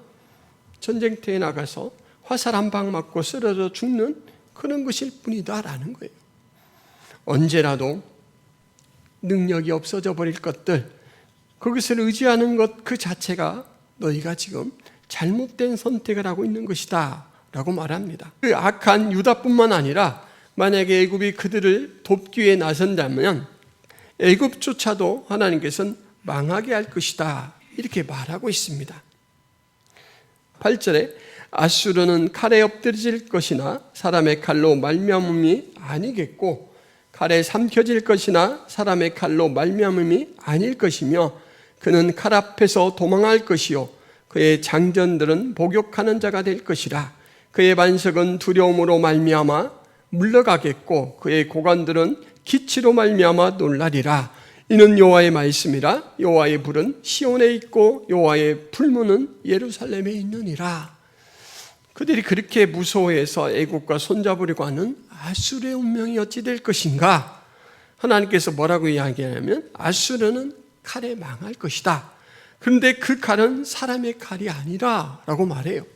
S1: 전쟁터에 나가서 화살 한 방 맞고 쓰러져 죽는 그런 것일 뿐이다라는 거예요. 언제라도 능력이 없어져 버릴 것들, 그것을 의지하는 것 그 자체가 너희가 지금 잘못된 선택을 하고 있는 것이다 라고 말합니다. 그 악한 유다뿐만 아니라 만약에 애굽이 그들을 돕기 위해 나선다면 애굽조차도 하나님께서는 망하게 할 것이다 이렇게 말하고 있습니다. 8절에 아수르는 칼에 엎드려질 것이나 사람의 칼로 말미암음이 아니겠고 칼에 삼켜질 것이나 사람의 칼로 말미암음이 아닐 것이며 그는 칼 앞에서 도망할 것이요 그의 장전들은 복욕하는 자가 될 것이라. 그의 반석은 두려움으로 말미암아 물러가겠고 그의 고관들은 기치로 말미암아 놀라리라. 이는 여호와의 말씀이라. 여호와의 불은 시온에 있고 여호와의 풀무는 예루살렘에 있느니라. 그들이 그렇게 무서워해서 애국과 손잡으려고 하는 아수르의 운명이 어찌 될 것인가? 하나님께서 뭐라고 이야기하냐면 아수르는 칼에 망할 것이다. 그런데 그 칼은 사람의 칼이 아니라 라고 말해요.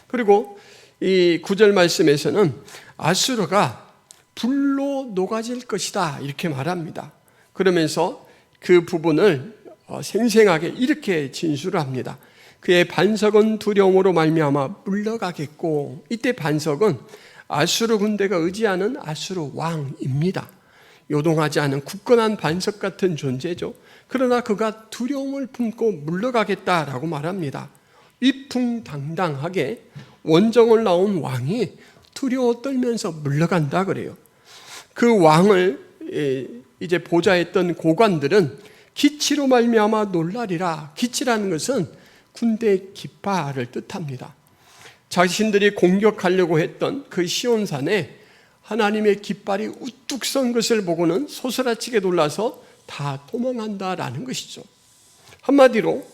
S1: 그리고 이 9절 말씀에서는 아수르가 불로 녹아질 것이다 이렇게 말합니다. 그러면서 그 부분을 생생하게 이렇게 진술을 합니다. 그의 반석은 두려움으로 말미암아 물러가겠고, 이때 반석은 아수르 군대가 의지하는 아수르 왕입니다. 요동하지 않은 굳건한 반석 같은 존재죠. 그러나 그가 두려움을 품고 물러가겠다라고 말합니다. 위풍당당하게 원정을 나온 왕이 두려워 떨면서 물러간다 그래요. 그 왕을 이제 보좌했던 고관들은 기치로 말미암아 놀라리라. 기치라는 것은 군대 깃발을 뜻합니다. 자신들이 공격하려고 했던 그 시온산에 하나님의 깃발이 우뚝 선 것을 보고는 소스라치게 놀라서 다 도망한다라는 것이죠. 한마디로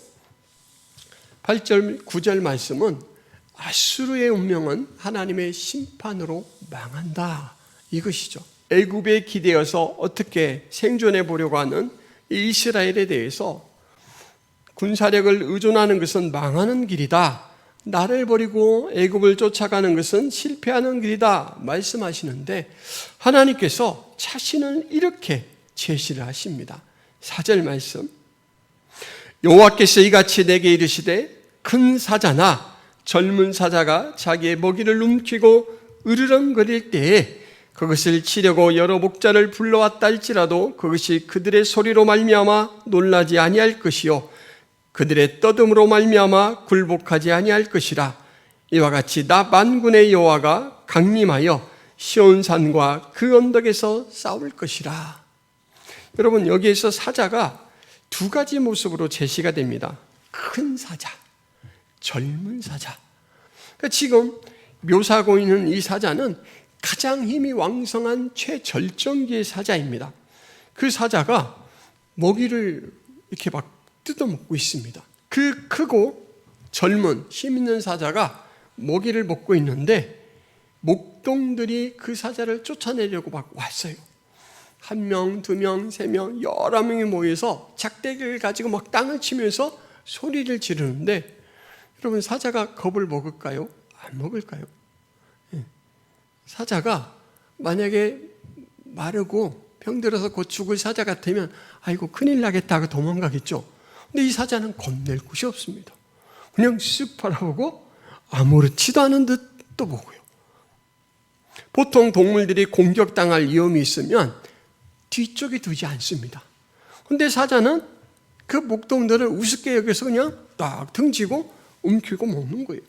S1: 8절, 9절 말씀은 아수르의 운명은 하나님의 심판으로 망한다 이것이죠. 애굽에 기대어서 어떻게 생존해 보려고 하는 이스라엘에 대해서 군사력을 의존하는 것은 망하는 길이다. 나를 버리고 애굽을 쫓아가는 것은 실패하는 길이다 말씀하시는데, 하나님께서 자신을 이렇게 제시를 하십니다. 4절 말씀, 여호와께서 이같이 내게 이르시되 큰 사자나 젊은 사자가 자기의 먹이를 움키고 으르렁거릴 때에 그것을 치려고 여러 목자를 불러왔다 할지라도 그것이 그들의 소리로 말미암아 놀라지 아니할 것이요 그들의 떠듬으로 말미암아 굴복하지 아니할 것이라. 이와 같이 나 만군의 여호와가 강림하여 시온산과 그 언덕에서 싸울 것이라. 여러분, 여기에서 사자가 두 가지 모습으로 제시가 됩니다. 큰 사자, 젊은 사자. 그러니까 지금 묘사하고 있는 이 사자는 가장 힘이 왕성한 최절정기의 사자입니다. 그 사자가 먹이를 이렇게 막 뜯어먹고 있습니다. 그 크고 젊은 힘 있는 사자가 먹이를 먹고 있는데 목동들이 그 사자를 쫓아내려고 막 왔어요. 1명, 2명, 3명, 여러 명이 모여서 작대기를 가지고 막 땅을 치면서 소리를 지르는데, 여러분, 사자가 겁을 먹을까요? 안 먹을까요? 사자가 만약에 마르고 병들어서 곧 죽을 사자 같으면 아이고 큰일 나겠다 하고 도망가겠죠. 근데 이 사자는 겁낼 곳이 없습니다. 그냥 쓱 바라보고 아무렇지도 않은 듯 또 보고요. 보통 동물들이 공격당할 위험이 있으면 뒤쪽에 두지 않습니다. 근데 사자는 그 목동들을 우습게 여겨서 그냥 딱 등지고 움켜쥐고 먹는 거예요.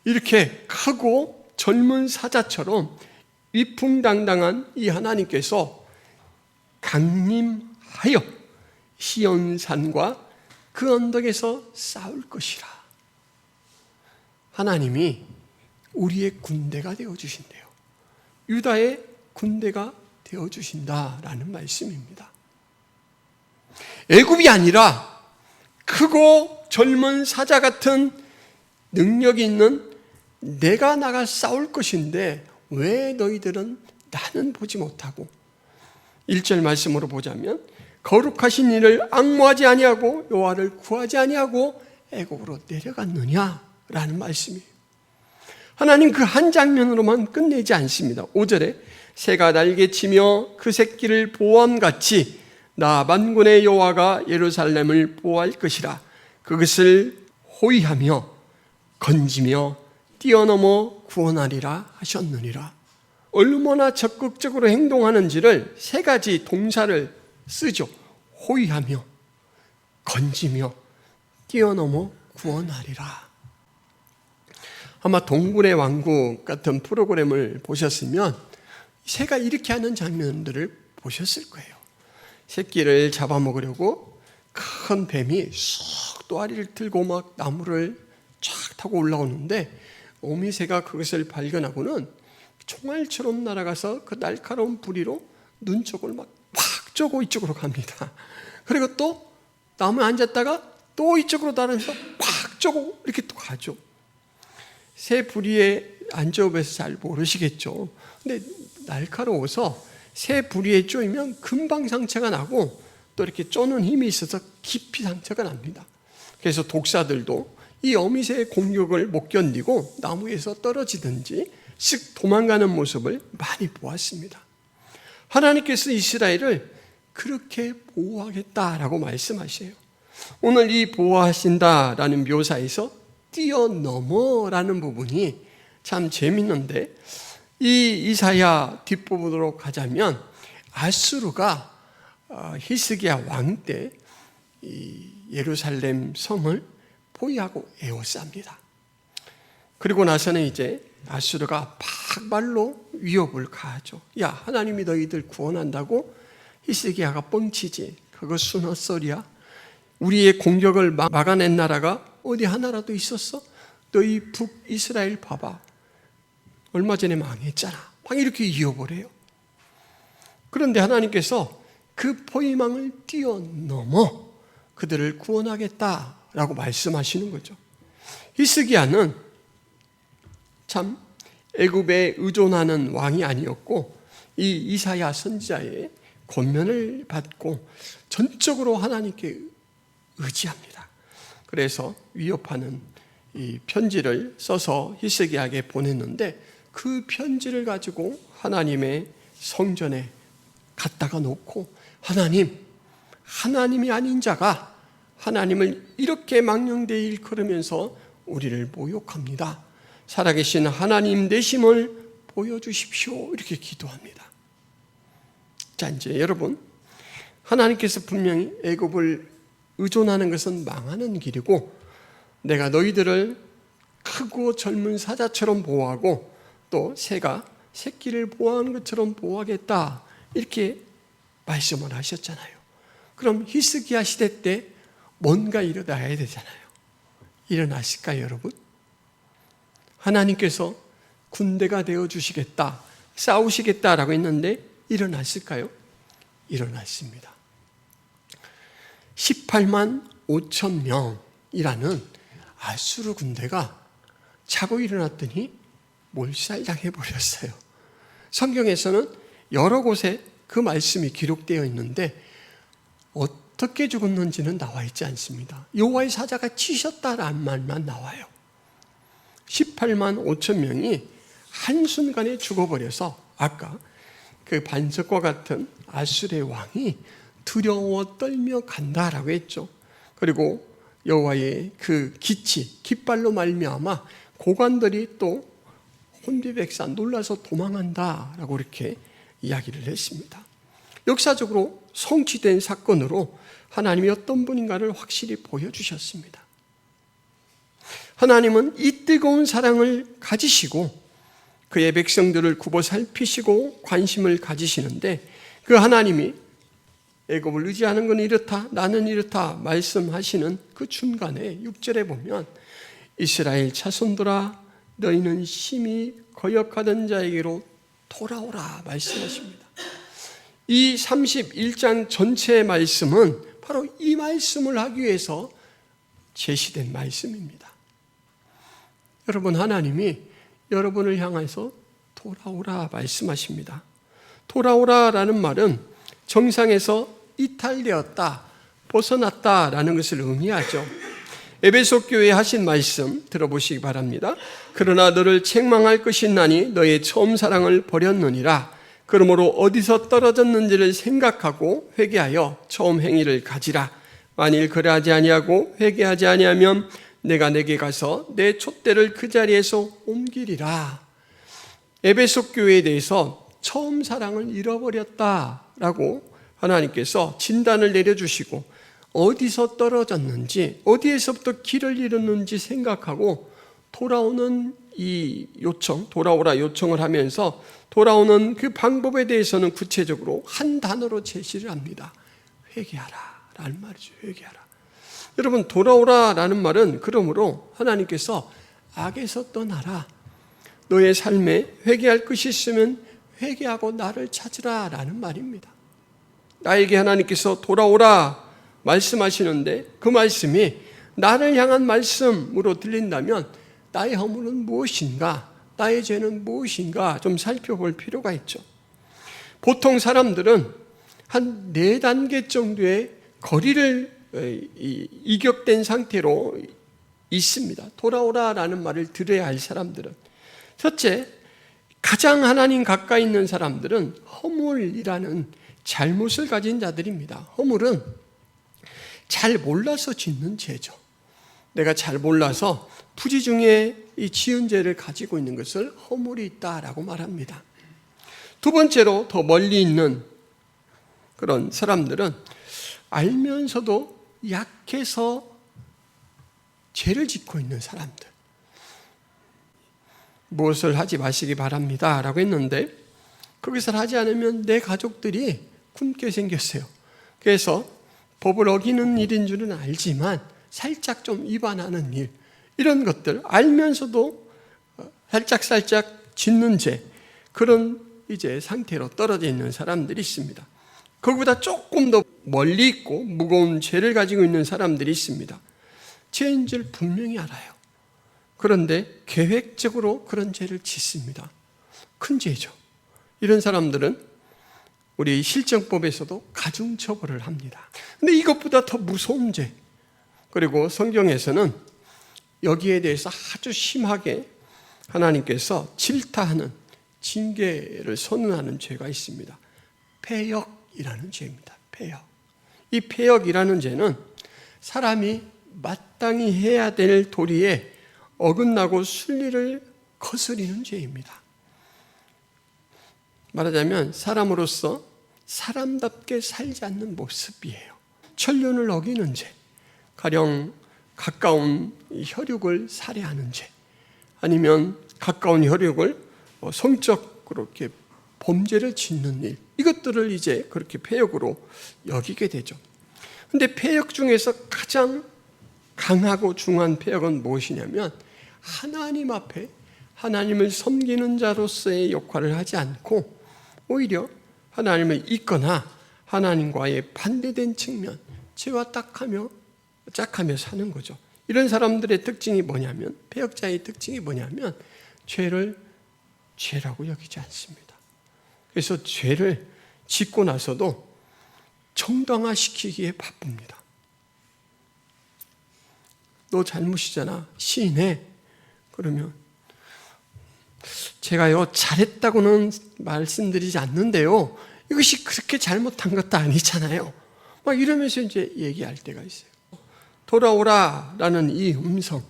S1: 이렇게 크고 젊은 사자처럼 위풍당당한 이 하나님께서 강림하여 시온산과 그 언덕에서 싸울 것이라. 하나님이 우리의 군대가 되어주신대요. 유다의 군대가 되어주신다라는 말씀입니다. 애굽이 아니라 크고 젊은 사자 같은 능력이 있는 내가 나가 싸울 것인데 왜 너희들은 나는 보지 못하고, 1절 말씀으로 보자면 거룩하신 이를 앙모하지 아니하고 여호와를 구하지 아니하고 애굽으로 내려갔느냐라는 말씀이에요. 하나님 그 한 장면으로만 끝내지 않습니다. 5절에 새가 날개치며 그 새끼를 보호함같이 나 만군의 여호와가 예루살렘을 보호할 것이라. 그것을 호위하며 건지며 뛰어넘어 구원하리라 하셨느니라. 얼마나 적극적으로 행동하는지를 세 가지 동사를 쓰죠. 호위하며, 건지며, 뛰어넘어 구원하리라. 아마 동굴의 왕국 같은 프로그램을 보셨으면 새가 이렇게 하는 장면들을 보셨을 거예요. 새끼를 잡아먹으려고 큰 뱀이 쏙 또아리를 들고 막 나무를 쫙 타고 올라오는데 어미새가 그것을 발견하고는 총알처럼 날아가서 그 날카로운 부리로 눈 쪽을 막 팍 쪼고 이쪽으로 갑니다. 그리고 또 나무에 앉았다가 또 이쪽으로 날아서 팍 쪼고 이렇게 또 가죠. 새 부리에 앉아오면서 잘 모르시겠죠. 근데 날카로워서 새 부리에 쪼이면 금방 상처가 나고 또 이렇게 쪼는 힘이 있어서 깊이 상처가 납니다. 그래서 독사들도 이 어미새의 공격을 못 견디고 나무에서 떨어지든지 쓱 도망가는 모습을 많이 보았습니다. 하나님께서 이스라엘을 그렇게 보호하겠다라고 말씀하세요. 오늘 이 보호하신다라는 묘사에서 뛰어넘어라는 부분이 참 재밌는데, 이 이사야 뒷부분으로 가자면 아수르가 히스기야 왕 때 예루살렘 성을 포위하고 에워쌉니다. 그리고 나서는 이제 아수르가 막말로 위협을 가하죠. 야, 하나님이 너희들 구원한다고? 히스기야가 뻥치지. 그것은 헛소리야. 우리의 공격을 막아낸 나라가 어디 하나라도 있었어? 너희 북이스라엘 봐봐. 얼마 전에 망했잖아. 막 이렇게 위협을 해요. 그런데 하나님께서 그 포위망을 뛰어넘어 그들을 구원하겠다라고 말씀하시는 거죠. 히스기야는 참 애굽에 의존하는 왕이 아니었고, 이 이사야 선지자의 권면을 받고 전적으로 하나님께 의지합니다. 그래서 위협하는 이 편지를 써서 히스기야에게 보냈는데, 그 편지를 가지고 하나님의 성전에 갖다가 놓고, 하나님이 아닌 자가 하나님을 이렇게 망령되이 일컬으면서 우리를 모욕합니다. 살아계신 하나님 되심을 보여주십시오. 이렇게 기도합니다. 자, 이제 여러분, 하나님께서 분명히 애굽을 의존하는 것은 망하는 길이고, 내가 너희들을 크고 젊은 사자처럼 보호하고 또 새가 새끼를 보호하는 것처럼 보호하겠다, 이렇게 말씀을 하셨잖아요. 그럼 히스기야 시대 때 뭔가 일어나야 되잖아요. 일어나실까요, 여러분? 하나님께서 군대가 되어주시겠다, 싸우시겠다라고 했는데 일어났을까요? 일어났습니다. 18만 5천 명이라는 아수르 군대가 자고 일어났더니 몰살당해버렸어요. 성경에서는 여러 곳에 그 말씀이 기록되어 있는데 어떻게 죽었는지는 나와 있지 않습니다. 여호와의 사자가 치셨다라는 말만 나와요. 18만 5천 명이 한순간에 죽어버려서 아까 그 반석과 같은 아수르의 왕이 두려워 떨며 간다라고 했죠. 그리고 여호와의 그 깃발로 말미암아 고관들이 또 혼비백산 놀라서 도망한다라고 이렇게 이야기를 했습니다. 역사적으로 성취된 사건으로 하나님이 어떤 분인가를 확실히 보여주셨습니다. 하나님은 이 뜨거운 사랑을 가지시고 그의 백성들을 굽어 살피시고 관심을 가지시는데, 그 하나님이 애굽을 의지하는 건 이렇다, 나는 이렇다 말씀하시는 그 중간에 6절에 보면 이스라엘 자손들아 너희는 심히 거역하던 자에게로 돌아오라 말씀하십니다. 이 31장 전체의 말씀은 바로 이 말씀을 하기 위해서 제시된 말씀입니다. 여러분, 하나님이 여러분을 향해서 돌아오라 말씀하십니다. 돌아오라라는 말은 정상에서 이탈되었다, 벗어났다라는 것을 의미하죠. 에베소 교회에 하신 말씀 들어보시기 바랍니다. 그러나 너를 책망할 것이 있나니 너의 처음 사랑을 버렸느니라. 그러므로 어디서 떨어졌는지를 생각하고 회개하여 처음 행위를 가지라. 만일 그러하지 아니하고 회개하지 아니하면 내가 내게 가서 내 촛대를 그 자리에서 옮기리라. 에베소 교회에 대해서 처음 사랑을 잃어버렸다라고 하나님께서 진단을 내려주시고 어디서 떨어졌는지, 어디에서부터 길을 잃었는지 생각하고 돌아오는 이 요청, 돌아오라 요청을 하면서 돌아오는 그 방법에 대해서는 구체적으로 한 단어로 제시를 합니다. 회개하라 라는 말이죠. 회개하라. 여러분, 돌아오라라는 말은 그러므로 하나님께서 악에서 떠나라, 너의 삶에 회개할 것이 있으면 회개하고 나를 찾으라 라는 말입니다. 나에게 하나님께서 돌아오라 말씀하시는데 그 말씀이 나를 향한 말씀으로 들린다면 나의 허물은 무엇인가, 나의 죄는 무엇인가 좀 살펴볼 필요가 있죠. 보통 사람들은 한 4단계 정도의 거리를 이격된 상태로 있습니다. 돌아오라라는 말을 들어야 할 사람들은. 첫째, 가장 하나님 가까이 있는 사람들은 허물이라는 잘못을 가진 자들입니다. 허물은 잘 몰라서 짓는 죄죠. 내가 잘 몰라서 부지 중에 이 지은 죄를 가지고 있는 것을 허물이 있다라고 말합니다. 두 번째로 더 멀리 있는 그런 사람들은 알면서도 약해서 죄를 짓고 있는 사람들. 무엇을 하지 마시기 바랍니다 라고 했는데 그것을 하지 않으면 내 가족들이 굶게 생겼어요. 그래서 법을 어기는 일인 줄은 알지만 살짝 좀 위반하는 일, 이런 것들 알면서도 살짝 짓는 죄, 그런 이제 상태로 떨어져 있는 사람들이 있습니다. 거기보다 조금 더 멀리 있고 무거운 죄를 가지고 있는 사람들이 있습니다. 죄인 줄 분명히 알아요. 그런데 계획적으로 그런 죄를 짓습니다. 큰 죄죠. 이런 사람들은 우리 실정법에서도 가중처벌을 합니다. 근데 이것보다 더 무서운 죄, 그리고 성경에서는 여기에 대해서 아주 심하게 하나님께서 질타하는 징계를 선언하는 죄가 있습니다. 패역이라는 죄입니다. 패역. 이 패역이라는 죄는 사람이 마땅히 해야 될 도리에 어긋나고 순리를 거스리는 죄입니다. 말하자면 사람으로서 사람답게 살지 않는 모습이에요. 천륜을 어기는 죄, 가령 가까운 혈육을 살해하는 죄, 아니면 가까운 혈육을 성적으로 이렇게 범죄를 짓는 일, 이것들을 이제 그렇게 패역으로 여기게 되죠. 근데 패역 중에서 가장 강하고 중요한 패역은 무엇이냐면 하나님 앞에 하나님을 섬기는 자로서의 역할을 하지 않고 오히려 하나님을 잊거나 하나님과의 반대된 측면, 죄와 짝하며 사는 거죠. 이런 사람들의 특징이 뭐냐면, 패역자의 특징이 뭐냐면 죄를 죄라고 여기지 않습니다. 그래서 죄를 짓고 나서도 정당화시키기에 바쁩니다. 너 잘못이잖아, 시인해. 그러면 제가요 잘했다고는 말씀드리지 않는데요, 이것이 그렇게 잘못한 것도 아니잖아요. 막 이러면서 이제 얘기할 때가 있어요. 돌아오라라는 이 음성,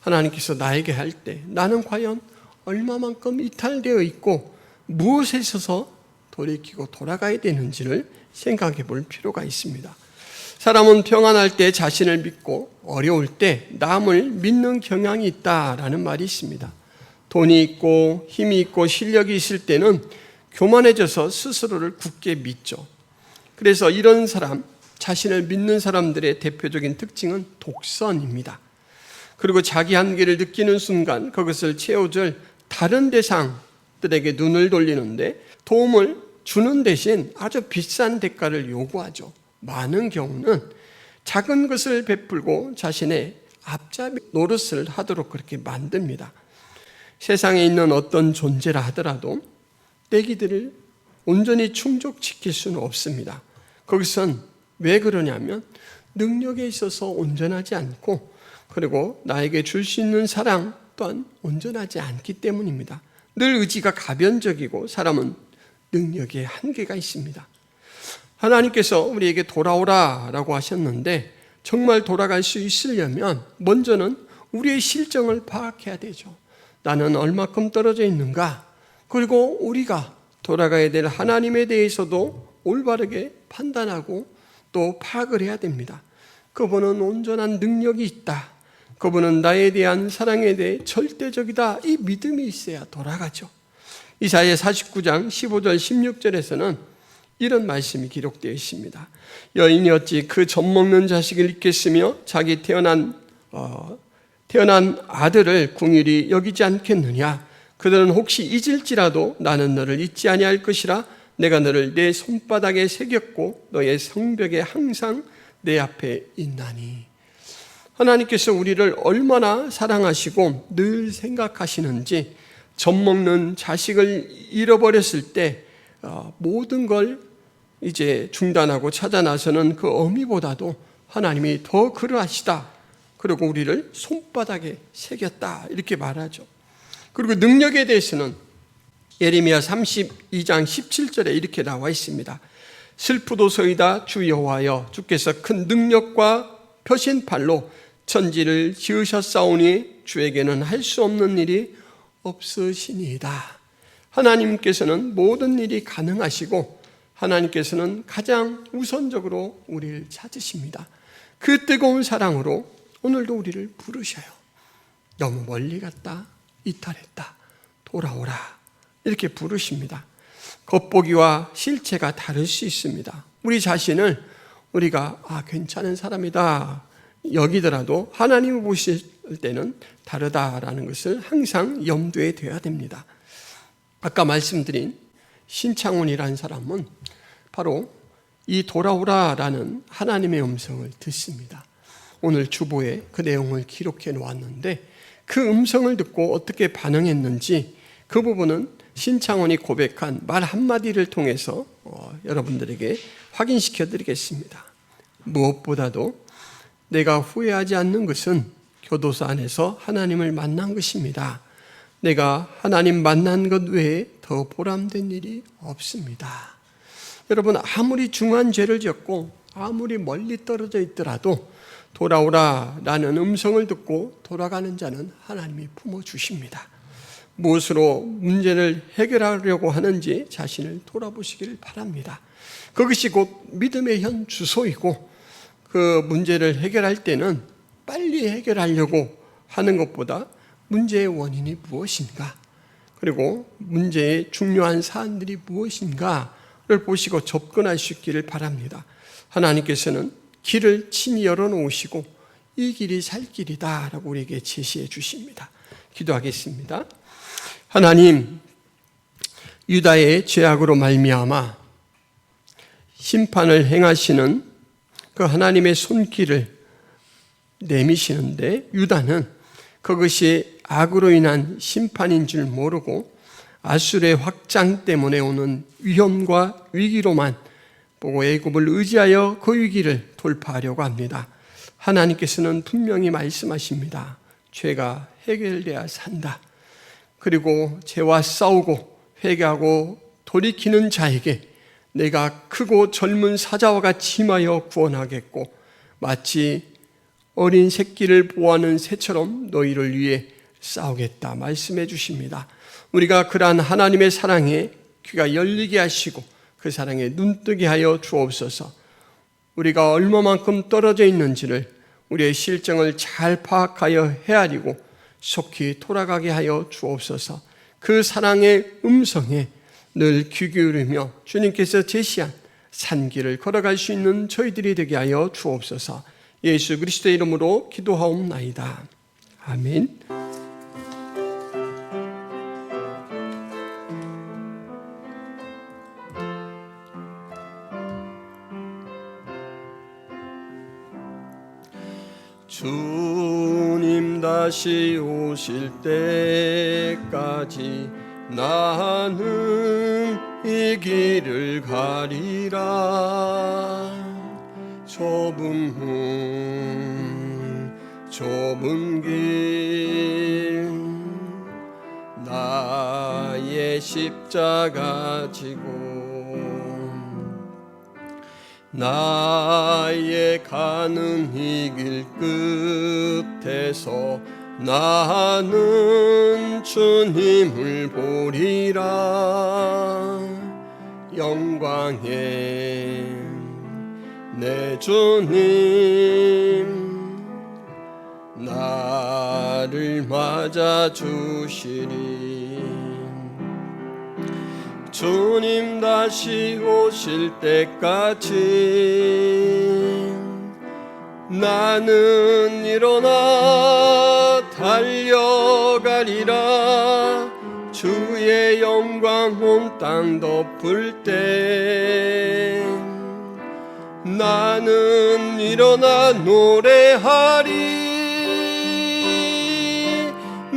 S1: 하나님께서 나에게 할 때 나는 과연 얼마만큼 이탈되어 있고 무엇에 있어서 돌이키고 돌아가야 되는지를 생각해 볼 필요가 있습니다. 사람은 평안할 때 자신을 믿고 어려울 때 남을 믿는 경향이 있다라는 말이 있습니다. 돈이 있고 힘이 있고 실력이 있을 때는 교만해져서 스스로를 굳게 믿죠. 그래서 이런 사람, 자신을 믿는 사람들의 대표적인 특징은 독선입니다. 그리고 자기 한계를 느끼는 순간 그것을 채워줄 다른 대상들에게 눈을 돌리는데 도움을 주는 대신 아주 비싼 대가를 요구하죠. 많은 경우는 작은 것을 베풀고 자신의 앞잡이 노릇을 하도록 그렇게 만듭니다. 세상에 있는 어떤 존재라 하더라도 내기들을 온전히 충족시킬 수는 없습니다. 거기선 왜 그러냐면 능력에 있어서 온전하지 않고, 그리고 나에게 줄 수 있는 사랑 또한 온전하지 않기 때문입니다. 늘 의지가 가변적이고 사람은 능력에 한계가 있습니다. 하나님께서 우리에게 돌아오라라고 하셨는데 정말 돌아갈 수 있으려면 먼저는 우리의 실정을 파악해야 되죠. 나는 얼마큼 떨어져 있는가? 그리고 우리가 돌아가야 될 하나님에 대해서도 올바르게 판단하고 또 파악을 해야 됩니다. 그분은 온전한 능력이 있다. 그분은 나에 대한 사랑에 대해 절대적이다. 이 믿음이 있어야 돌아가죠. 이사야 49장 15절 16절에서는 이런 말씀이 기록되어 있습니다. 여인이 어찌 그 젖먹는 자식을 잊겠으며 자기 태어난 아들을 궁일이 여기지 않겠느냐. 그들은 혹시 잊을지라도 나는 너를 잊지 아니할 것이라. 내가 너를 내 손바닥에 새겼고 너의 성벽에 항상 내 앞에 있나니. 하나님께서 우리를 얼마나 사랑하시고 늘 생각하시는지, 젖먹는 자식을 잃어버렸을 때 모든 걸 이제 중단하고 찾아 나서는 그 어미보다도 하나님이 더 그러하시다. 그리고 우리를 손바닥에 새겼다. 이렇게 말하죠. 그리고 능력에 대해서는 예레미야 32장 17절에 이렇게 나와 있습니다. 슬프도소이다 주 여호와여, 주께서 큰 능력과 표신팔로 천지를 지으셨사오니 주에게는 할 수 없는 일이 없으시니이다. 하나님께서는 모든 일이 가능하시고 하나님께서는 가장 우선적으로 우리를 찾으십니다. 그 뜨거운 사랑으로 오늘도 우리를 부르셔요. 너무 멀리 갔다, 이탈했다, 돌아오라, 이렇게 부르십니다. 겉보기와 실체가 다를 수 있습니다. 우리 자신을 우리가 괜찮은 사람이다 여기더라도 하나님을 보실 때는 다르다라는 것을 항상 염두에 둬야 됩니다. 아까 말씀드린 신창훈이라는 사람은 바로 이 돌아오라라는 하나님의 음성을 듣습니다. 오늘 주보에 그 내용을 기록해 놓았는데 그 음성을 듣고 어떻게 반응했는지 그 부분은 신창훈이 고백한 말 한마디를 통해서 여러분들에게 확인시켜 드리겠습니다. 무엇보다도 내가 후회하지 않는 것은 교도소 안에서 하나님을 만난 것입니다. 내가 하나님 만난 것 외에 더 보람된 일이 없습니다. 여러분, 아무리 중한 죄를 지었고 아무리 멀리 떨어져 있더라도 돌아오라라는 음성을 듣고 돌아가는 자는 하나님이 품어주십니다. 무엇으로 문제를 해결하려고 하는지 자신을 돌아보시기를 바랍니다. 그것이 곧 믿음의 현 주소이고 그 문제를 해결할 때는 빨리 해결하려고 하는 것보다 문제의 원인이 무엇인가, 그리고 문제의 중요한 사안들이 무엇인가를 보시고 접근할 수 있기를 바랍니다. 하나님께서는 길을 친히 열어놓으시고 이 길이 살 길이다라고 우리에게 제시해 주십니다. 기도하겠습니다. 하나님, 유다의 죄악으로 말미암아 심판을 행하시는 그 하나님의 손길을 내미시는데 유다는 그것이 악으로 인한 심판인 줄 모르고 아수르의 확장 때문에 오는 위험과 위기로만 보고 애굽을 의지하여 그 위기를 돌파하려고 합니다. 하나님께서는 분명히 말씀하십니다. 죄가 해결돼야 산다. 그리고 죄와 싸우고 회개하고 돌이키는 자에게 내가 크고 젊은 사자와 같이 임하여 구원하겠고 마치 어린 새끼를 보호하는 새처럼 너희를 위해 싸우겠다 말씀해 주십니다. 우리가 그러한 하나님의 사랑에 귀가 열리게 하시고 그 사랑에 눈뜨게 하여 주옵소서. 우리가 얼마만큼 떨어져 있는지를 우리의 실정을 잘 파악하여 헤아리고 속히 돌아가게 하여 주옵소서. 그 사랑의 음성에 늘 귀 기울이며 주님께서 제시한 산길을 걸어갈 수 있는 저희들이 되게 하여 주옵소서. 예수 그리스도의 이름으로 기도하옵나이다. 아멘. 주님 다시 오실 때까지 나는 이 길을 가리라. 좁은 길 나의 십자가 지고 나의 가는 이 길 끝에서 나는 주님을 보리라. 영광의 내 주님 나를 맞아주시리. 주님 다시 오실 때까지 나는 일어나 달려가리라. 주의 영광 온 땅 덮을 때 나는 일어나 노래하리.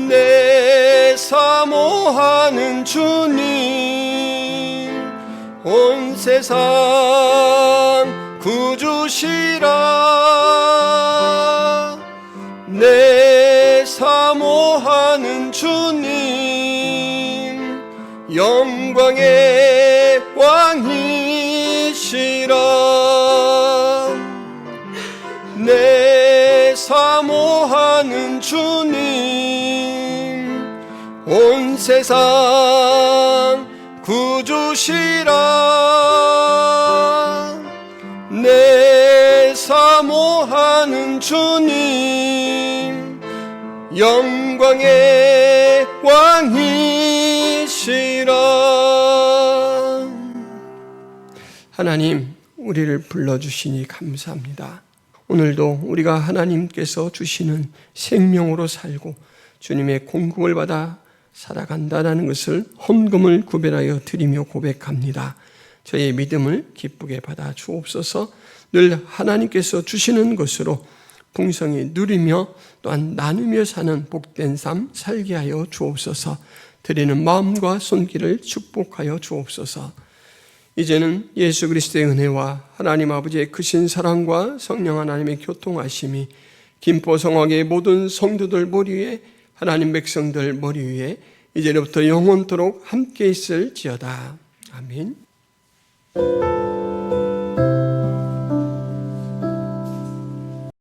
S1: 내 사모하는 주님 온 세상 구주시라. 내 사모하는 주님, 영광의 왕이시라. 내 사모하는 주님, 온 세상 구주시라. 내 사모하는 주님, 영광의 왕이시라. 하나님, 우리를 불러주시니 감사합니다. 오늘도 우리가 하나님께서 주시는 생명으로 살고 주님의 공급을 받아 살아간다는 것을 헌금을 구별하여 드리며 고백합니다. 저의 믿음을 기쁘게 받아 주옵소서. 늘 하나님께서 주시는 것으로 풍성히 누리며 또한 나누며 사는 복된 삶 살게 하여 주옵소서. 드리는 마음과 손길을 축복하여 주옵소서. 이제는 예수 그리스도의 은혜와 하나님 아버지의 크신 사랑과 성령 하나님의 교통하심이 김포성악의 모든 성도들 머리 위에, 하나님 백성들 머리 위에 이제부터 영원토록 함께 있을지어다. 아멘.